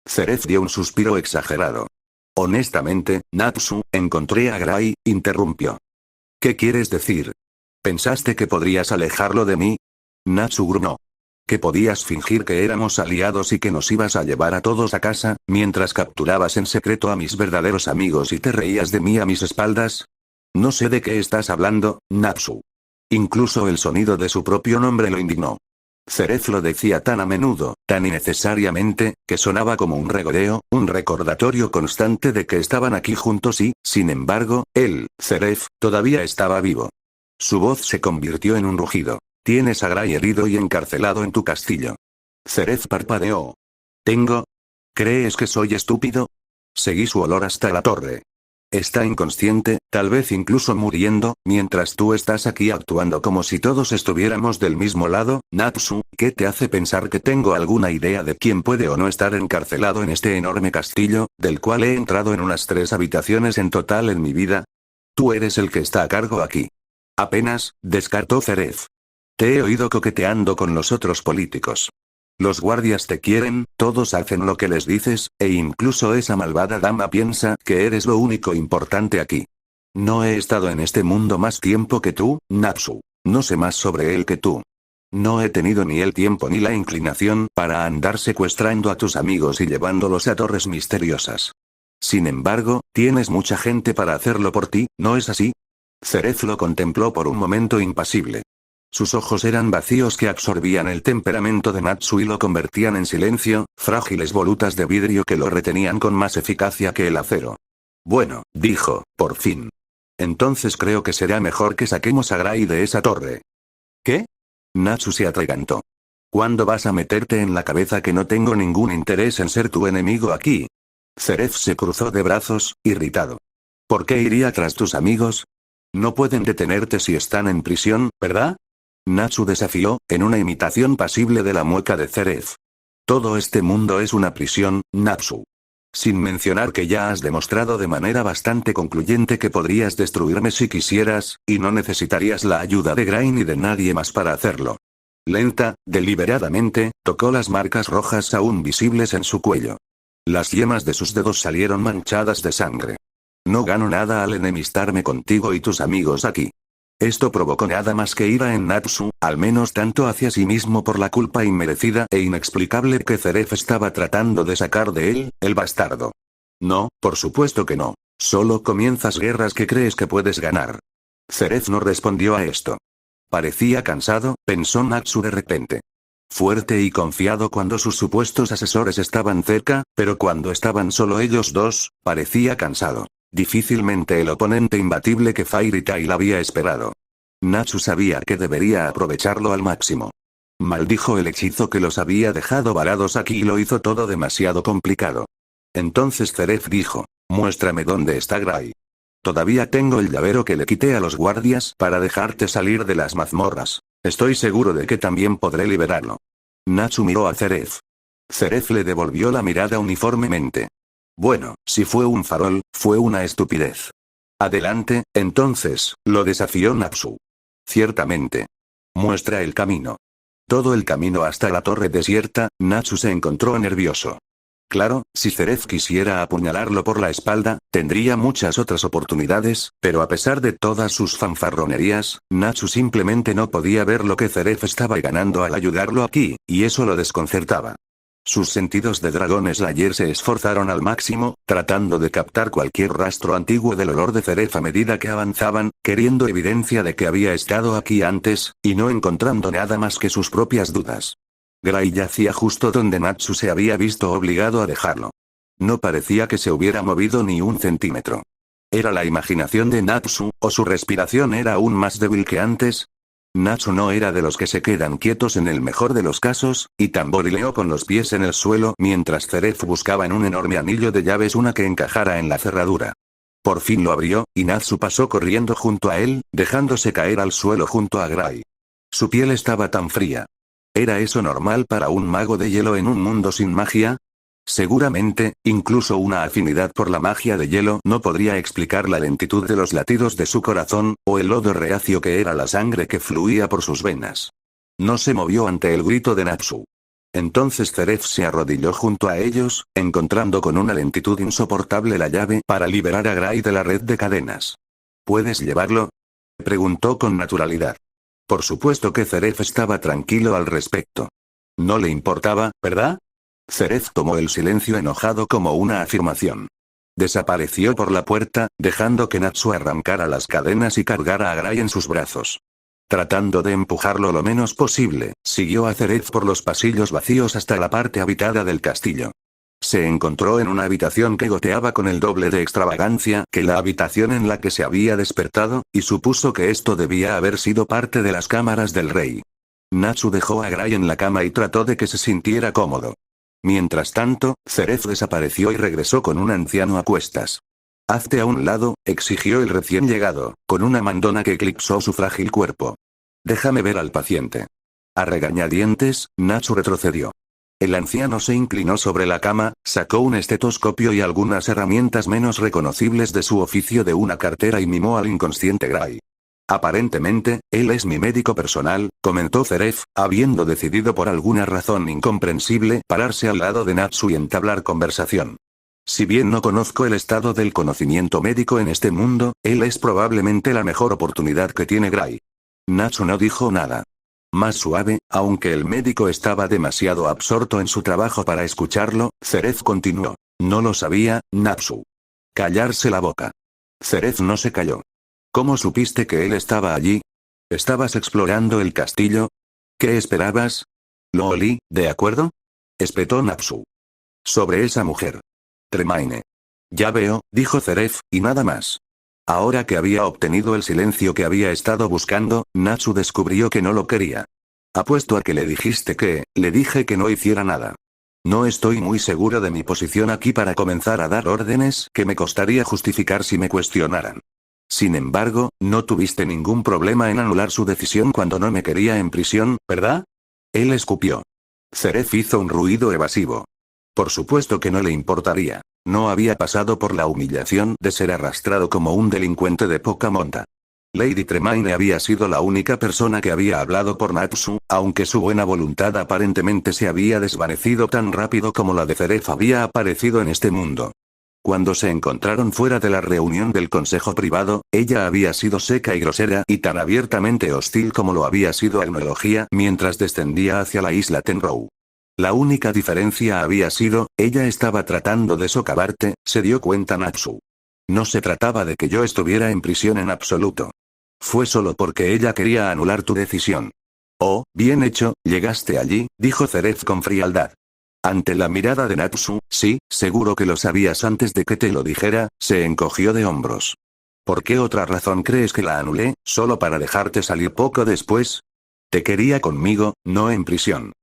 Zeref dio un suspiro exagerado. Honestamente, Natsu, encontré a Gray, interrumpió. ¿Qué quieres decir? ¿Pensaste que podrías alejarlo de mí? Natsu gruñó. ¿Que podías fingir que éramos aliados y que nos ibas a llevar a todos a casa, mientras capturabas en secreto a mis verdaderos amigos y te reías de mí a mis espaldas? No sé de qué estás hablando, Natsu. Incluso el sonido de su propio nombre lo indignó. Zeref lo decía tan a menudo, tan innecesariamente, que sonaba como un regodeo, un recordatorio constante de que estaban aquí juntos y, sin embargo, él, Zeref, todavía estaba vivo. Su voz se convirtió en un rugido. Tienes a Gray herido y encarcelado en tu castillo. Zeref parpadeó. ¿Tengo? ¿Crees que soy estúpido? Seguí su olor hasta la torre. Está inconsciente, tal vez incluso muriendo, mientras tú estás aquí actuando como si todos estuviéramos del mismo lado. Natsu, ¿qué te hace pensar que tengo alguna idea de quién puede o no estar encarcelado en este enorme castillo, del cual he entrado en unas 3 habitaciones en total en mi vida? Tú eres el que está a cargo aquí. Apenas, descartó Zeref. Te he oído coqueteando con los otros políticos. Los guardias te quieren, todos hacen lo que les dices, e incluso esa malvada dama piensa que eres lo único importante aquí. No he estado en este mundo más tiempo que tú, Natsu. No sé más sobre él que tú. No he tenido ni el tiempo ni la inclinación para andar secuestrando a tus amigos y llevándolos a torres misteriosas. Sin embargo, tienes mucha gente para hacerlo por ti, ¿no es así? Zeref lo contempló por un momento impasible. Sus ojos eran vacíos que absorbían el temperamento de Natsu y lo convertían en silencio, frágiles volutas de vidrio que lo retenían con más eficacia que el acero. Bueno, dijo, por fin. Entonces creo que será mejor que saquemos a Gray de esa torre. ¿Qué? Natsu se atragantó. ¿Cuándo vas a meterte en la cabeza que no tengo ningún interés en ser tu enemigo aquí? Zeref se cruzó de brazos, irritado. ¿Por qué iría tras tus amigos? No pueden detenerte si están en prisión, ¿verdad? Natsu desafió, en una imitación pasible de la mueca de Zeref. Todo este mundo es una prisión, Natsu. Sin mencionar que ya has demostrado de manera bastante concluyente que podrías destruirme si quisieras, y no necesitarías la ayuda de Gray ni de nadie más para hacerlo. Lenta, deliberadamente, tocó las marcas rojas aún visibles en su cuello. Las yemas de sus dedos salieron manchadas de sangre. No gano nada al enemistarme contigo y tus amigos aquí. Esto provocó nada más que ira en Natsu, al menos tanto hacia sí mismo por la culpa inmerecida e inexplicable que Zeref estaba tratando de sacar de él, el bastardo. No, por supuesto que no. Solo comienzas guerras que crees que puedes ganar. Zeref no respondió a esto. Parecía cansado, pensó Natsu de repente. Fuerte y confiado cuando sus supuestos asesores estaban cerca, pero cuando estaban solo ellos dos, parecía cansado. Difícilmente el oponente imbatible que Fairy Tail había esperado. Natsu sabía que debería aprovecharlo al máximo. Maldijo el hechizo que los había dejado varados aquí y lo hizo todo demasiado complicado. Entonces Zeref dijo, muéstrame dónde está Gray. Todavía tengo el llavero que le quité a los guardias para dejarte salir de las mazmorras. Estoy seguro de que también podré liberarlo. Natsu miró a Zeref. Zeref le devolvió la mirada uniformemente. Bueno, si fue un farol, fue una estupidez. Adelante, entonces, lo desafió Natsu. Ciertamente. Muestra el camino. Todo el camino hasta la torre desierta, Natsu se encontró nervioso. Claro, si Zeref quisiera apuñalarlo por la espalda, tendría muchas otras oportunidades, pero a pesar de todas sus fanfarronerías, Natsu simplemente no podía ver lo que Zeref estaba ganando al ayudarlo aquí, y eso lo desconcertaba. Sus sentidos de dragón Slayer se esforzaron al máximo, tratando de captar cualquier rastro antiguo del olor de Zeref a medida que avanzaban, queriendo evidencia de que había estado aquí antes, y no encontrando nada más que sus propias dudas. Gray yacía justo donde Natsu se había visto obligado a dejarlo. No parecía que se hubiera movido ni un centímetro. ¿Era la imaginación de Natsu, o su respiración era aún más débil que antes? Natsu no era de los que se quedan quietos en el mejor de los casos, y tamborileó con los pies en el suelo mientras Zeref buscaba en un enorme anillo de llaves una que encajara en la cerradura. Por fin lo abrió, y Natsu pasó corriendo junto a él, dejándose caer al suelo junto a Gray. Su piel estaba tan fría. ¿Era eso normal para un mago de hielo en un mundo sin magia? Seguramente, incluso una afinidad por la magia de hielo no podría explicar la lentitud de los latidos de su corazón, o el lodo reacio que era la sangre que fluía por sus venas. No se movió ante el grito de Natsu. Entonces Zeref se arrodilló junto a ellos, encontrando con una lentitud insoportable la llave para liberar a Gray de la red de cadenas. ¿Puedes llevarlo? Preguntó con naturalidad. Por supuesto que Zeref estaba tranquilo al respecto. No le importaba, ¿verdad? Zeref tomó el silencio enojado como una afirmación. Desapareció por la puerta, dejando que Natsu arrancara las cadenas y cargara a Gray en sus brazos. Tratando de empujarlo lo menos posible, siguió a Zeref por los pasillos vacíos hasta la parte habitada del castillo. Se encontró en una habitación que goteaba con el doble de extravagancia que la habitación en la que se había despertado, y supuso que esto debía haber sido parte de las cámaras del rey. Natsu dejó a Gray en la cama y trató de que se sintiera cómodo. Mientras tanto, Zeref desapareció y regresó con un anciano a cuestas. «Hazte a un lado», exigió el recién llegado, con una mandona que eclipsó su frágil cuerpo. «Déjame ver al paciente». A regañadientes, Natsu retrocedió. El anciano se inclinó sobre la cama, sacó un estetoscopio y algunas herramientas menos reconocibles de su oficio de una cartera y mimó al inconsciente Gray. Aparentemente, él es mi médico personal, comentó Zeref, habiendo decidido por alguna razón incomprensible pararse al lado de Natsu y entablar conversación. Si bien no conozco el estado del conocimiento médico en este mundo, él es probablemente la mejor oportunidad que tiene Gray. Natsu no dijo nada. Más suave, aunque el médico estaba demasiado absorto en su trabajo para escucharlo, Zeref continuó. No lo sabía, Natsu. Callarse la boca. Zeref no se calló. ¿Cómo supiste que él estaba allí? ¿Estabas explorando el castillo? ¿Qué esperabas? Lo olí, ¿de acuerdo? Espetó Natsu. Sobre esa mujer. Tremaine. Ya veo, dijo Zeref, y nada más. Ahora que había obtenido el silencio que había estado buscando, Natsu descubrió que no lo quería. Apuesto a que le dijiste que, le dije que no hiciera nada. No estoy muy seguro de mi posición aquí para comenzar a dar órdenes que me costaría justificar si me cuestionaran. Sin embargo, no tuviste ningún problema en anular su decisión cuando no me quería en prisión, ¿verdad? Él escupió. Zeref hizo un ruido evasivo. Por supuesto que no le importaría. No había pasado por la humillación de ser arrastrado como un delincuente de poca monta. Lady Tremaine había sido la única persona que había hablado por Natsu, aunque su buena voluntad aparentemente se había desvanecido tan rápido como la de Zeref había aparecido en este mundo. Cuando se encontraron fuera de la reunión del consejo privado, ella había sido seca y grosera y tan abiertamente hostil como lo había sido Agnología mientras descendía hacia la isla Tenrou. La única diferencia había sido, ella estaba tratando de socavarte, se dio cuenta Natsu. No se trataba de que yo estuviera en prisión en absoluto. Fue solo porque ella quería anular tu decisión. Oh, bien hecho, llegaste allí, dijo Zeref con frialdad. Ante la mirada de Natsu, sí, seguro que lo sabías antes de que te lo dijera, se encogió de hombros. ¿Por qué otra razón crees que la anulé, solo para dejarte salir poco después? Te quería conmigo, no en prisión.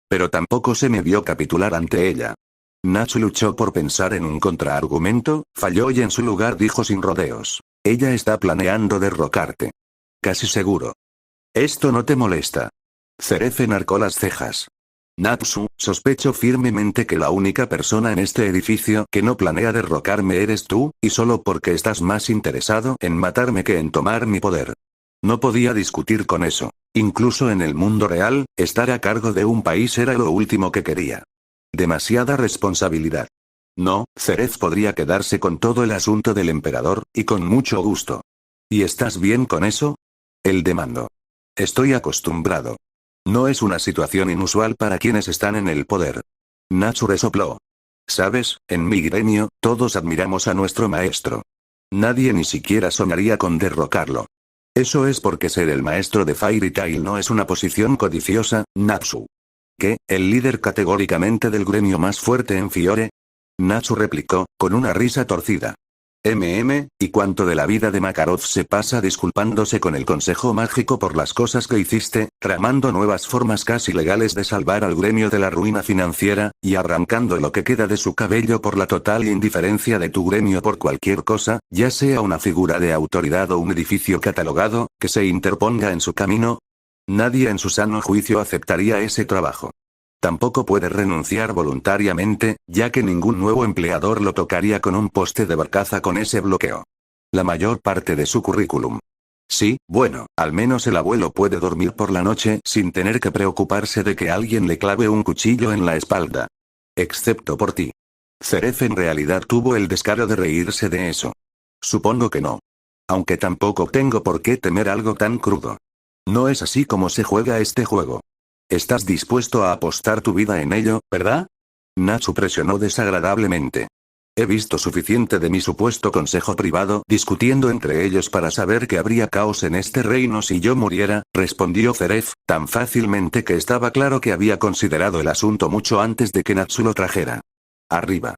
Pero tampoco se me vio capitular ante ella. Natsu luchó por pensar en un contraargumento, falló y en su lugar dijo sin rodeos. Ella está planeando derrocarte. Casi seguro. ¿Esto no te molesta? Zeref enarcó las cejas. Natsu, sospecho firmemente que la única persona en este edificio que no planea derrocarme eres tú, y solo porque estás más interesado en matarme que en tomar mi poder. No podía discutir con eso. Incluso en el mundo real, estar a cargo de un país era lo último que quería. Demasiada responsabilidad. No, Zeref podría quedarse con todo el asunto del emperador, y con mucho gusto. ¿Y estás bien con eso? Él demandó. Estoy acostumbrado. No es una situación inusual para quienes están en el poder. Natsu resopló. Sabes, en mi gremio, todos admiramos a nuestro maestro. Nadie ni siquiera soñaría con derrocarlo. Eso es porque ser el maestro de Fairy Tail no es una posición codiciosa, Natsu. ¿Qué, el líder categóricamente del gremio más fuerte en Fiore? Natsu replicó, con una risa torcida. ¿Y cuánto de la vida de Makarov se pasa disculpándose con el Consejo Mágico por las cosas que hiciste, tramando nuevas formas casi legales de salvar al gremio de la ruina financiera, y arrancando lo que queda de su cabello por la total indiferencia de tu gremio por cualquier cosa, ya sea una figura de autoridad o un edificio catalogado, que se interponga en su camino? Nadie en su sano juicio aceptaría ese trabajo. Tampoco puede renunciar voluntariamente, ya que ningún nuevo empleador lo tocaría con un poste de barcaza con ese bloqueo. La mayor parte de su currículum. Sí, bueno, al menos el abuelo puede dormir por la noche sin tener que preocuparse de que alguien le clave un cuchillo en la espalda. Excepto por ti. Zeref en realidad tuvo el descaro de reírse de eso. Supongo que no. Aunque tampoco tengo por qué temer algo tan crudo. No es así como se juega este juego. Estás dispuesto a apostar tu vida en ello, ¿verdad? Natsu presionó desagradablemente. He visto suficiente de mi supuesto consejo privado discutiendo entre ellos para saber que habría caos en este reino si yo muriera, respondió Zeref, tan fácilmente que estaba claro que había considerado el asunto mucho antes de que Natsu lo trajera. Arriba.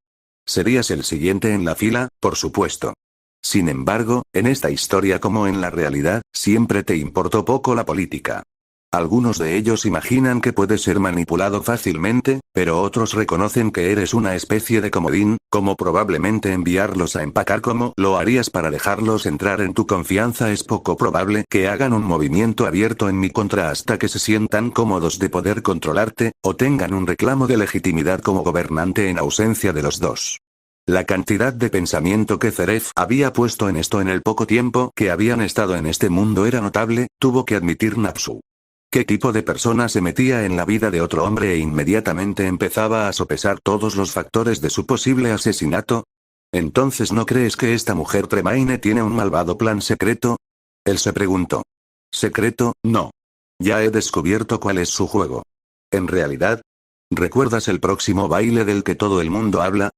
Serías el siguiente en la fila, por supuesto. Sin embargo, en esta historia como en la realidad, siempre te importó poco la política. Algunos de ellos imaginan que puedes ser manipulado fácilmente, pero otros reconocen que eres una especie de comodín, como probablemente enviarlos a empacar como lo harías para dejarlos entrar en tu confianza. Es poco probable que hagan un movimiento abierto en mi contra hasta que se sientan cómodos de poder controlarte, o tengan un reclamo de legitimidad como gobernante en ausencia de los dos. La cantidad de pensamiento que Zeref había puesto en esto en el poco tiempo que habían estado en este mundo era notable, tuvo que admitir Natsu. ¿Qué tipo de persona se metía en la vida de otro hombre e inmediatamente empezaba a sopesar todos los factores de su posible asesinato? ¿Entonces no crees que esta mujer Tremaine tiene un malvado plan secreto? Él se preguntó. ¿Secreto? No. Ya he descubierto cuál es su juego. En realidad, ¿recuerdas el próximo baile del que todo el mundo habla?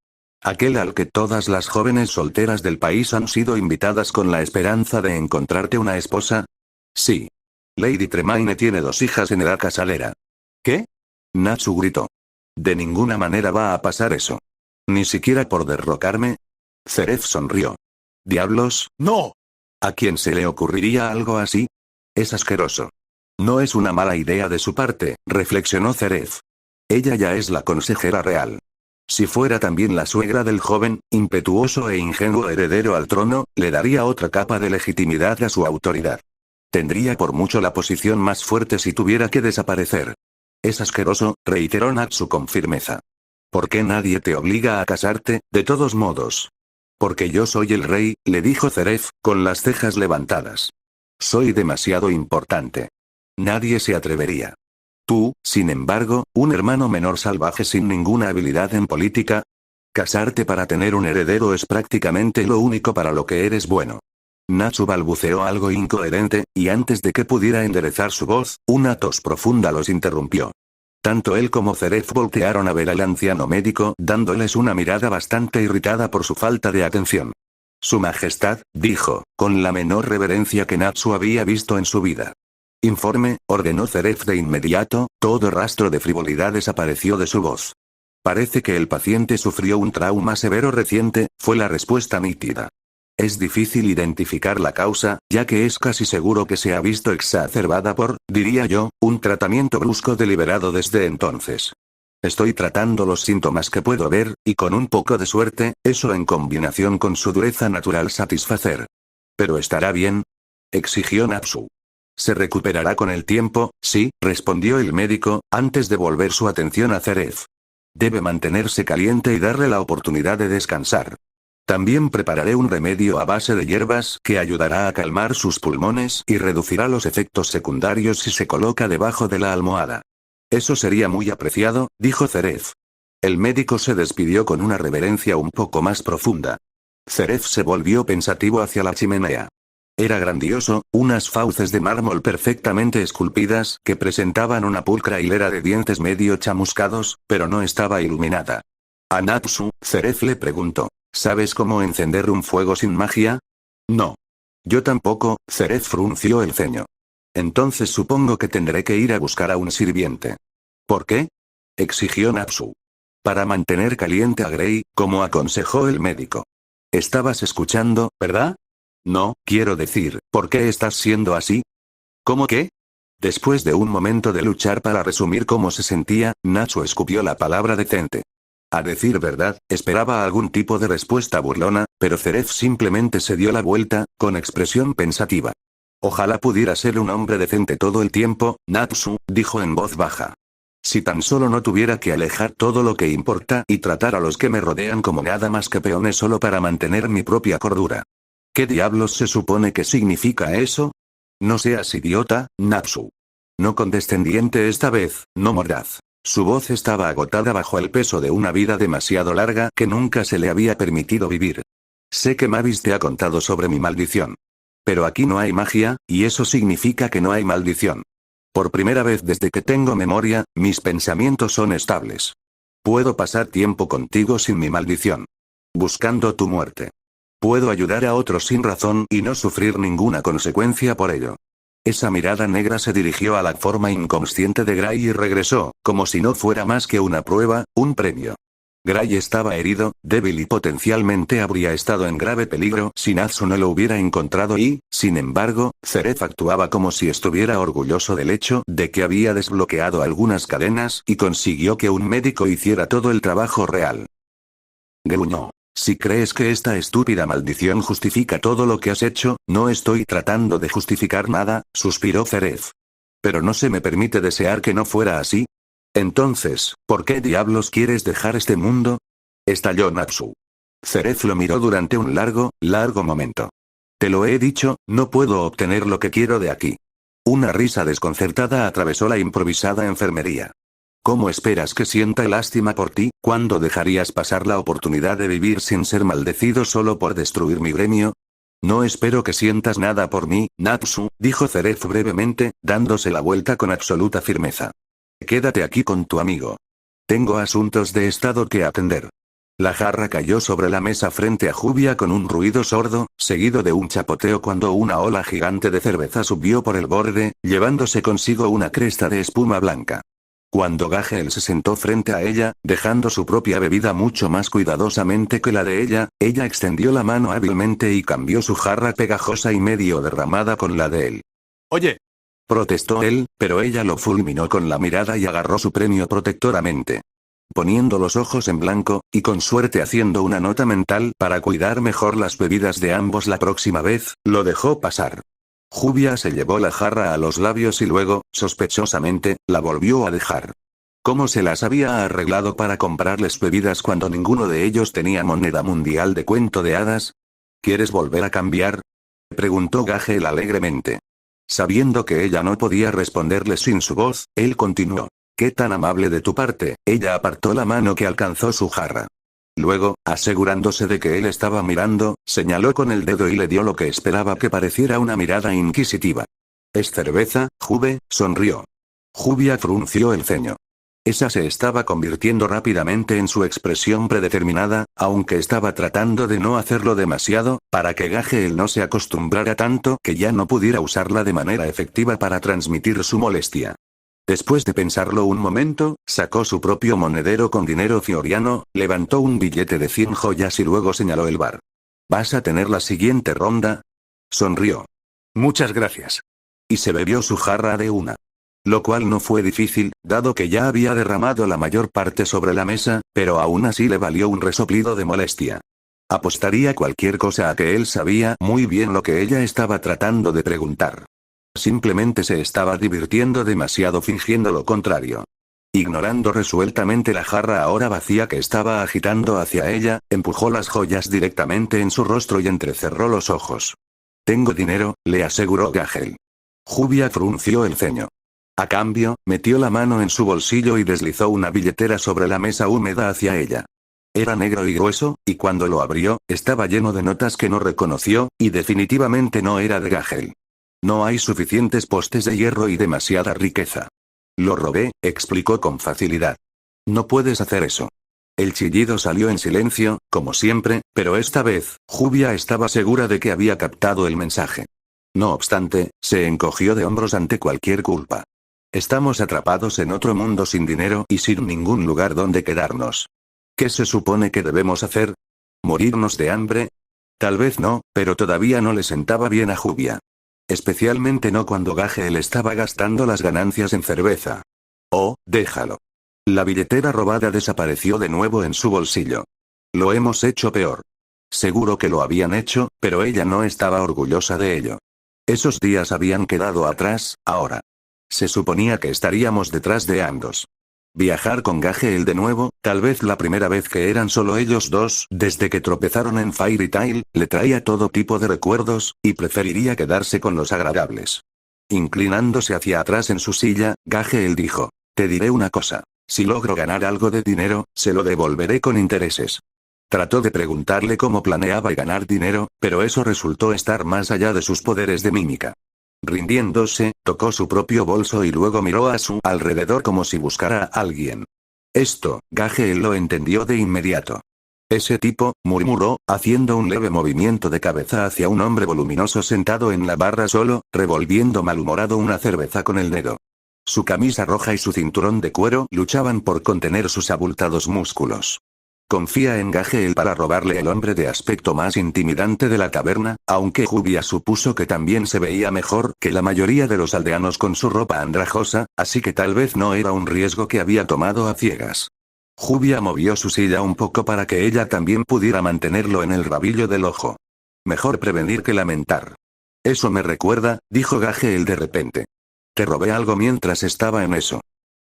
Aquel al que todas las jóvenes solteras del país han sido invitadas con la esperanza de encontrarte una esposa. Sí. Lady Tremaine tiene 2 hijas en edad casalera. ¿Qué? Natsu gritó. De ninguna manera va a pasar eso. Ni siquiera por derrocarme. Zeref sonrió. ¿Diablos? ¡No! ¿A quién se le ocurriría algo así? Es asqueroso. No es una mala idea de su parte, reflexionó Zeref. Ella ya es la consejera real. Si fuera también la suegra del joven, impetuoso e ingenuo heredero al trono, le daría otra capa de legitimidad a su autoridad. Tendría por mucho la posición más fuerte si tuviera que desaparecer. Es asqueroso, reiteró Natsu con firmeza. ¿Por qué nadie te obliga a casarte, de todos modos? Porque yo soy el rey, le dijo Zeref, con las cejas levantadas. Soy demasiado importante. Nadie se atrevería. Tú, sin embargo, un hermano menor salvaje sin ninguna habilidad en política. Casarte para tener un heredero es prácticamente lo único para lo que eres bueno. Natsu balbuceó algo incoherente, y antes de que pudiera enderezar su voz, una tos profunda los interrumpió. Tanto él como Zeref voltearon a ver al anciano médico, dándoles una mirada bastante irritada por su falta de atención. Su Majestad, dijo, con la menor reverencia que Natsu había visto en su vida. Informe, ordenó Zeref de inmediato, todo rastro de frivolidad desapareció de su voz. Parece que el paciente sufrió un trauma severo reciente, fue la respuesta nítida. Es difícil identificar la causa, ya que es casi seguro que se ha visto exacerbada por, diría yo, un tratamiento brusco deliberado desde entonces. Estoy tratando los síntomas que puedo ver, y con un poco de suerte, eso en combinación con su dureza natural satisfacer. ¿Pero estará bien? Exigió Natsu. Se recuperará con el tiempo, sí, respondió el médico, antes de volver su atención a Zeref. Debe mantenerse caliente y darle la oportunidad de descansar. También prepararé un remedio a base de hierbas que ayudará a calmar sus pulmones y reducirá los efectos secundarios si se coloca debajo de la almohada. Eso sería muy apreciado, dijo Zeref. El médico se despidió con una reverencia un poco más profunda. Zeref se volvió pensativo hacia la chimenea. Era grandioso, unas fauces de mármol perfectamente esculpidas que presentaban una pulcra hilera de dientes medio chamuscados, pero no estaba iluminada. A Natsu, Zeref le preguntó. ¿Sabes cómo encender un fuego sin magia? No. Yo tampoco, Zeref frunció el ceño. Entonces supongo que tendré que ir a buscar a un sirviente. ¿Por qué? Exigió Natsu. Para mantener caliente a Grey, como aconsejó el médico. Estabas escuchando, ¿verdad? No, quiero decir, ¿por qué estás siendo así? ¿Cómo qué? Después de un momento de luchar para resumir cómo se sentía, Natsu escupió la palabra decente. A decir verdad, esperaba algún tipo de respuesta burlona, pero Zeref simplemente se dio la vuelta, con expresión pensativa. Ojalá pudiera ser un hombre decente todo el tiempo, Natsu, dijo en voz baja. Si tan solo no tuviera que alejar todo lo que importa y tratar a los que me rodean como nada más que peones solo para mantener mi propia cordura. ¿Qué diablos se supone que significa eso? No seas idiota, Natsu. No condescendiente esta vez, no mordaz. Su voz estaba agotada bajo el peso de una vida demasiado larga que nunca se le había permitido vivir. Sé que Mavis te ha contado sobre mi maldición. Pero aquí no hay magia, y eso significa que no hay maldición. Por primera vez desde que tengo memoria, mis pensamientos son estables. Puedo pasar tiempo contigo sin mi maldición. Buscando tu muerte. Puedo ayudar a otros sin razón y no sufrir ninguna consecuencia por ello. Esa mirada negra se dirigió a la forma inconsciente de Gray y regresó, como si no fuera más que una prueba, un premio. Gray estaba herido, débil y potencialmente habría estado en grave peligro si Natsu no lo hubiera encontrado y, sin embargo, Zeref actuaba como si estuviera orgulloso del hecho de que había desbloqueado algunas cadenas y consiguió que un médico hiciera todo el trabajo real. Gruñó. Si crees que esta estúpida maldición justifica todo lo que has hecho, no estoy tratando de justificar nada, suspiró Zeref. Pero no se me permite desear que no fuera así. Entonces, ¿por qué diablos quieres dejar este mundo? Estalló Natsu. Zeref lo miró durante un largo momento. Te lo he dicho, no puedo obtener lo que quiero de aquí. Una risa desconcertada atravesó la improvisada enfermería. ¿Cómo esperas que sienta lástima por ti, cuando dejarías pasar la oportunidad de vivir sin ser maldecido solo por destruir mi gremio? No espero que sientas nada por mí, Natsu, dijo Zeref brevemente, dándose la vuelta con absoluta firmeza. Quédate aquí con tu amigo. Tengo asuntos de estado que atender. La jarra cayó sobre la mesa frente a Jubia con un ruido sordo, seguido de un chapoteo cuando una ola gigante de cerveza subió por el borde, llevándose consigo una cresta de espuma blanca. Cuando Gagel se sentó frente a ella, dejando su propia bebida mucho más cuidadosamente que la de ella extendió la mano hábilmente y cambió su jarra pegajosa y medio derramada con la de él. Oye, protestó él, pero ella lo fulminó con la mirada y agarró su premio protectoramente. Poniendo los ojos en blanco, y con suerte haciendo una nota mental para cuidar mejor las bebidas de ambos la próxima vez, lo dejó pasar. Jubia se llevó la jarra a los labios y luego, sospechosamente, la volvió a dejar. ¿Cómo se las había arreglado para comprarles bebidas cuando ninguno de ellos tenía moneda mundial de cuento de hadas? ¿Quieres volver a cambiar? Preguntó Gagel alegremente. Sabiendo que ella no podía responderle sin su voz, él continuó. «Qué tan amable de tu parte», ella apartó la mano que alcanzó su jarra. Luego, asegurándose de que él estaba mirando, señaló con el dedo y le dio lo que esperaba que pareciera una mirada inquisitiva. «¿Es cerveza, Jube?», sonrió. Jubia frunció el ceño. Esa se estaba convirtiendo rápidamente en su expresión predeterminada, aunque estaba tratando de no hacerlo demasiado, para que Gagel no se acostumbrara tanto que ya no pudiera usarla de manera efectiva para transmitir su molestia. Después de pensarlo un momento, sacó su propio monedero con dinero fioriano, levantó un billete de 100 joyas y luego señaló el bar. ¿Vas a tener la siguiente ronda? Sonrió. muchas gracias. Y se bebió su jarra de una. Lo cual no fue difícil, dado que ya había derramado la mayor parte sobre la mesa, pero aún así le valió un resoplido de molestia. Apostaría cualquier cosa a que él sabía muy bien lo que ella estaba tratando de preguntar. Simplemente se estaba divirtiendo demasiado fingiendo lo contrario. Ignorando resueltamente la jarra ahora vacía que estaba agitando hacia ella, empujó las joyas directamente en su rostro y entrecerró los ojos. «Tengo dinero», le aseguró Gagel. Jubia frunció el ceño. A cambio, metió la mano en su bolsillo y deslizó una billetera sobre la mesa húmeda hacia ella. Era negro y grueso, y cuando lo abrió, estaba lleno de notas que no reconoció, y definitivamente no era de Gagel. No hay suficientes postes de hierro y demasiada riqueza. Lo robé, explicó con facilidad. No puedes hacer eso. El chillido salió en silencio, como siempre, pero esta vez, Jubia estaba segura de que había captado el mensaje. No obstante, se encogió de hombros ante cualquier culpa. Estamos atrapados en otro mundo sin dinero y sin ningún lugar donde quedarnos. ¿Qué se supone que debemos hacer? ¿Morirnos de hambre? Tal vez no, pero todavía no le sentaba bien a Jubia. Especialmente no cuando Gagel estaba gastando las ganancias en cerveza. Oh, déjalo. La billetera robada desapareció de nuevo en su bolsillo. Lo hemos hecho peor. Seguro que lo habían hecho, pero ella no estaba orgullosa de ello. Esos días habían quedado atrás, ahora. Se suponía que estaríamos detrás de ambos. Viajar con Gagel de nuevo, tal vez la primera vez que eran solo ellos dos desde que tropezaron en Fairy Tail, le traía todo tipo de recuerdos, y preferiría quedarse con los agradables. Inclinándose hacia atrás en su silla, Gagel dijo, «Te diré una cosa. Si logro ganar algo de dinero, se lo devolveré con intereses». Trató de preguntarle cómo planeaba ganar dinero, pero eso resultó estar más allá de sus poderes de mímica. Rindiéndose, tocó su propio bolso y luego miró a su alrededor como si buscara a alguien. Esto, Gagel lo entendió de inmediato. «Ese tipo», murmuró, haciendo un leve movimiento de cabeza hacia un hombre voluminoso sentado en la barra solo, revolviendo malhumorado una cerveza con el dedo. Su camisa roja y su cinturón de cuero luchaban por contener sus abultados músculos. Confía en Gagel para robarle el hombre de aspecto más intimidante de la taberna, aunque Jubia supuso que también se veía mejor que la mayoría de los aldeanos con su ropa andrajosa, así que tal vez no era un riesgo que había tomado a ciegas. Jubia movió su silla un poco para que ella también pudiera mantenerlo en el rabillo del ojo. Mejor prevenir que lamentar. Eso me recuerda, dijo Gagel de repente. Te robé algo mientras estaba en eso.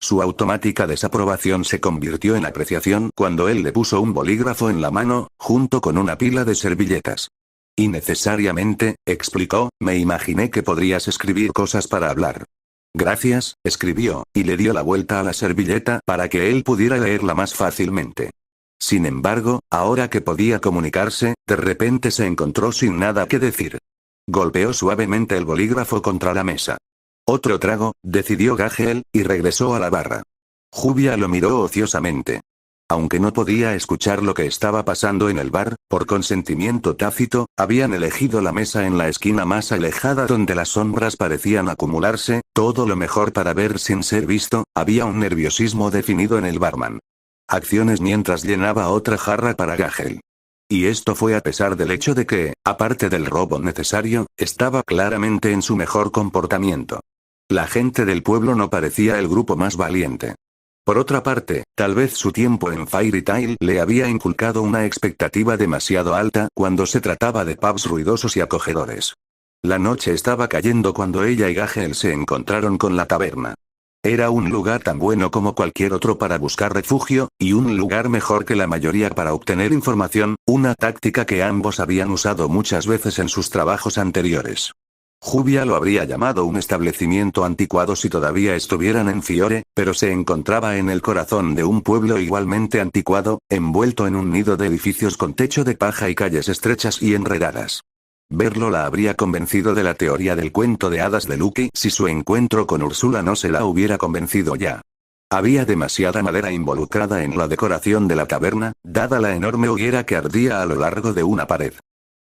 Su automática desaprobación se convirtió en apreciación cuando él le puso un bolígrafo en la mano, junto con una pila de servilletas. Innecesariamente, explicó, me imaginé que podrías escribir cosas para hablar. Gracias, escribió, y le dio la vuelta a la servilleta para que él pudiera leerla más fácilmente. Sin embargo, ahora que podía comunicarse, de repente se encontró sin nada que decir. Golpeó suavemente el bolígrafo contra la mesa. Otro trago, decidió Gagel, y regresó a la barra. Jubia lo miró ociosamente. Aunque no podía escuchar lo que estaba pasando en el bar, por consentimiento tácito, habían elegido la mesa en la esquina más alejada donde las sombras parecían acumularse, todo lo mejor para ver sin ser visto, había un nerviosismo definido en el barman. Acciones mientras llenaba otra jarra para Gagel. Y esto fue a pesar del hecho de que, aparte del robo necesario, estaba claramente en su mejor comportamiento. La gente del pueblo no parecía el grupo más valiente. Por otra parte, tal vez su tiempo en Fairy Tail le había inculcado una expectativa demasiado alta cuando se trataba de pubs ruidosos y acogedores. La noche estaba cayendo cuando ella y Gagel se encontraron con la taberna. Era un lugar tan bueno como cualquier otro para buscar refugio, y un lugar mejor que la mayoría para obtener información, una táctica que ambos habían usado muchas veces en sus trabajos anteriores. Jubia lo habría llamado un establecimiento anticuado si todavía estuvieran en Fiore, pero se encontraba en el corazón de un pueblo igualmente anticuado, envuelto en un nido de edificios con techo de paja y calles estrechas y enredadas. Verlo la habría convencido de la teoría del cuento de hadas de Lucky si su encuentro con Úrsula no se la hubiera convencido ya. Había demasiada madera involucrada en la decoración de la taberna, dada la enorme hoguera que ardía a lo largo de una pared.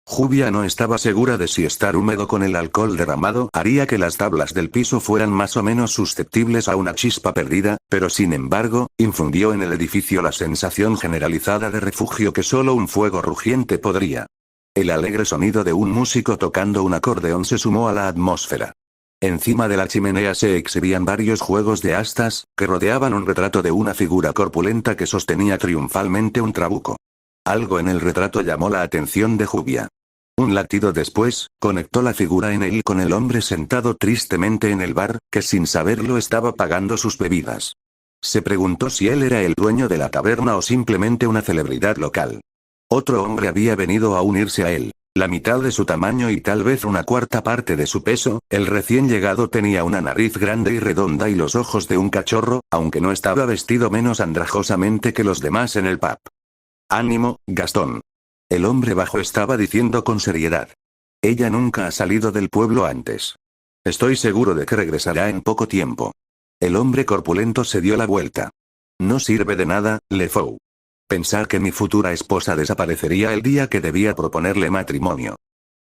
Jubia no estaba segura de si estar húmedo con el alcohol derramado haría que las tablas del piso fueran más o menos susceptibles a una chispa perdida, pero sin embargo, infundió en el edificio la sensación generalizada de refugio que solo un fuego rugiente podría. El alegre sonido de un músico tocando un acordeón se sumó a la atmósfera. Encima de la chimenea se exhibían varios juegos de astas, que rodeaban un retrato de una figura corpulenta que sostenía triunfalmente un trabuco. Algo en el retrato llamó la atención de Jubia. Un latido después, conectó la figura en él con el hombre sentado tristemente en el bar, que sin saberlo estaba pagando sus bebidas. Se preguntó si él era el dueño de la taberna o simplemente una celebridad local. Otro hombre había venido a unirse a él. La mitad de su tamaño y tal vez una cuarta parte de su peso, el recién llegado tenía una nariz grande y redonda y los ojos de un cachorro, aunque no estaba vestido menos andrajosamente que los demás en el pub. Ánimo, Gastón. El hombre bajo estaba diciendo con seriedad. Ella nunca ha salido del pueblo antes. Estoy seguro de que regresará en poco tiempo. El hombre corpulento se dio la vuelta. No sirve de nada, LeFou. Pensar que mi futura esposa desaparecería el día que debía proponerle matrimonio.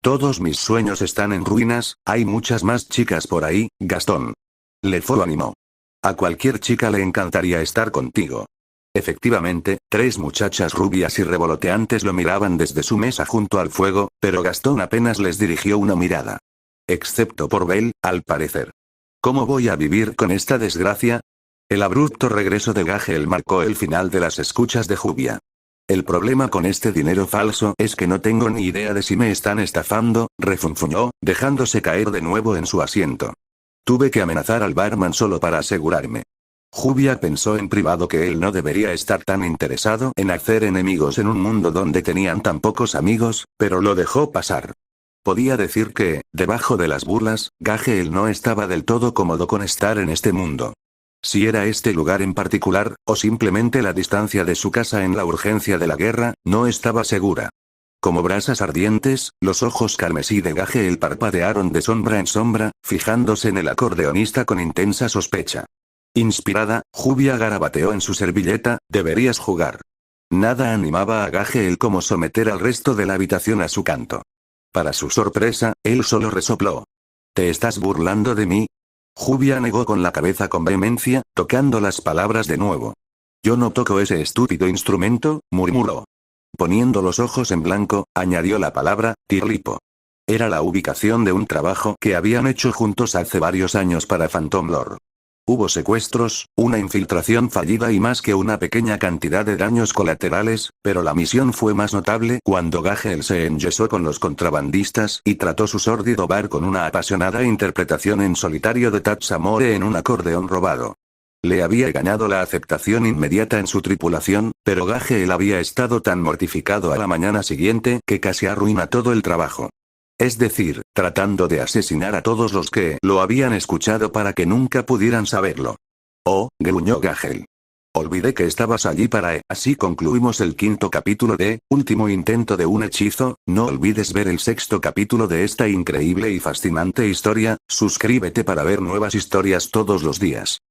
Todos mis sueños están en ruinas, hay muchas más chicas por ahí, Gastón. LeFou animó. A cualquier chica le encantaría estar contigo. Efectivamente, 3 muchachas rubias y revoloteantes lo miraban desde su mesa junto al fuego, pero Gastón apenas les dirigió una mirada. Excepto por Belle, al parecer. ¿Cómo voy a vivir con esta desgracia? El abrupto regreso de Gagel marcó el final de las escuchas de Jubia. El problema con este dinero falso es que no tengo ni idea de si me están estafando, refunfuñó, dejándose caer de nuevo en su asiento. Tuve que amenazar al barman solo para asegurarme. Jubia pensó en privado que él no debería estar tan interesado en hacer enemigos en un mundo donde tenían tan pocos amigos, pero lo dejó pasar. Podía decir que, debajo de las burlas, Gagel no estaba del todo cómodo con estar en este mundo. Si era este lugar en particular, o simplemente la distancia de su casa en la urgencia de la guerra, no estaba segura. Como brasas ardientes, los ojos carmesí de Gagel parpadearon de sombra en sombra, fijándose en el acordeonista con intensa sospecha. Inspirada, Jubia garabateó en su servilleta, deberías jugar. Nada animaba a Gagel como someter al resto de la habitación a su canto. Para su sorpresa, él solo resopló. ¿Te estás burlando de mí? Jubia negó con la cabeza con vehemencia, tocando las palabras de nuevo. Yo no toco ese estúpido instrumento, murmuró. Poniendo los ojos en blanco, añadió la palabra, Tirlipo. Era la ubicación de un trabajo que habían hecho juntos hace varios años para Phantom Lord. Hubo secuestros, una infiltración fallida y más que una pequeña cantidad de daños colaterales, pero la misión fue más notable cuando Gagel se enyesó con los contrabandistas y trató su sórdido bar con una apasionada interpretación en solitario de Tatsamore en un acordeón robado. Le había ganado la aceptación inmediata en su tripulación, pero Gagel había estado tan mortificado a la mañana siguiente que casi arruina todo el trabajo. Es decir, tratando de asesinar a todos los que lo habían escuchado para que nunca pudieran saberlo. Oh, gruñó Gagel. Olvidé que estabas allí para Así concluimos el 5º capítulo de Último intento de un hechizo. No olvides ver el 6º capítulo de esta increíble y fascinante historia. Suscríbete para ver nuevas historias todos los días.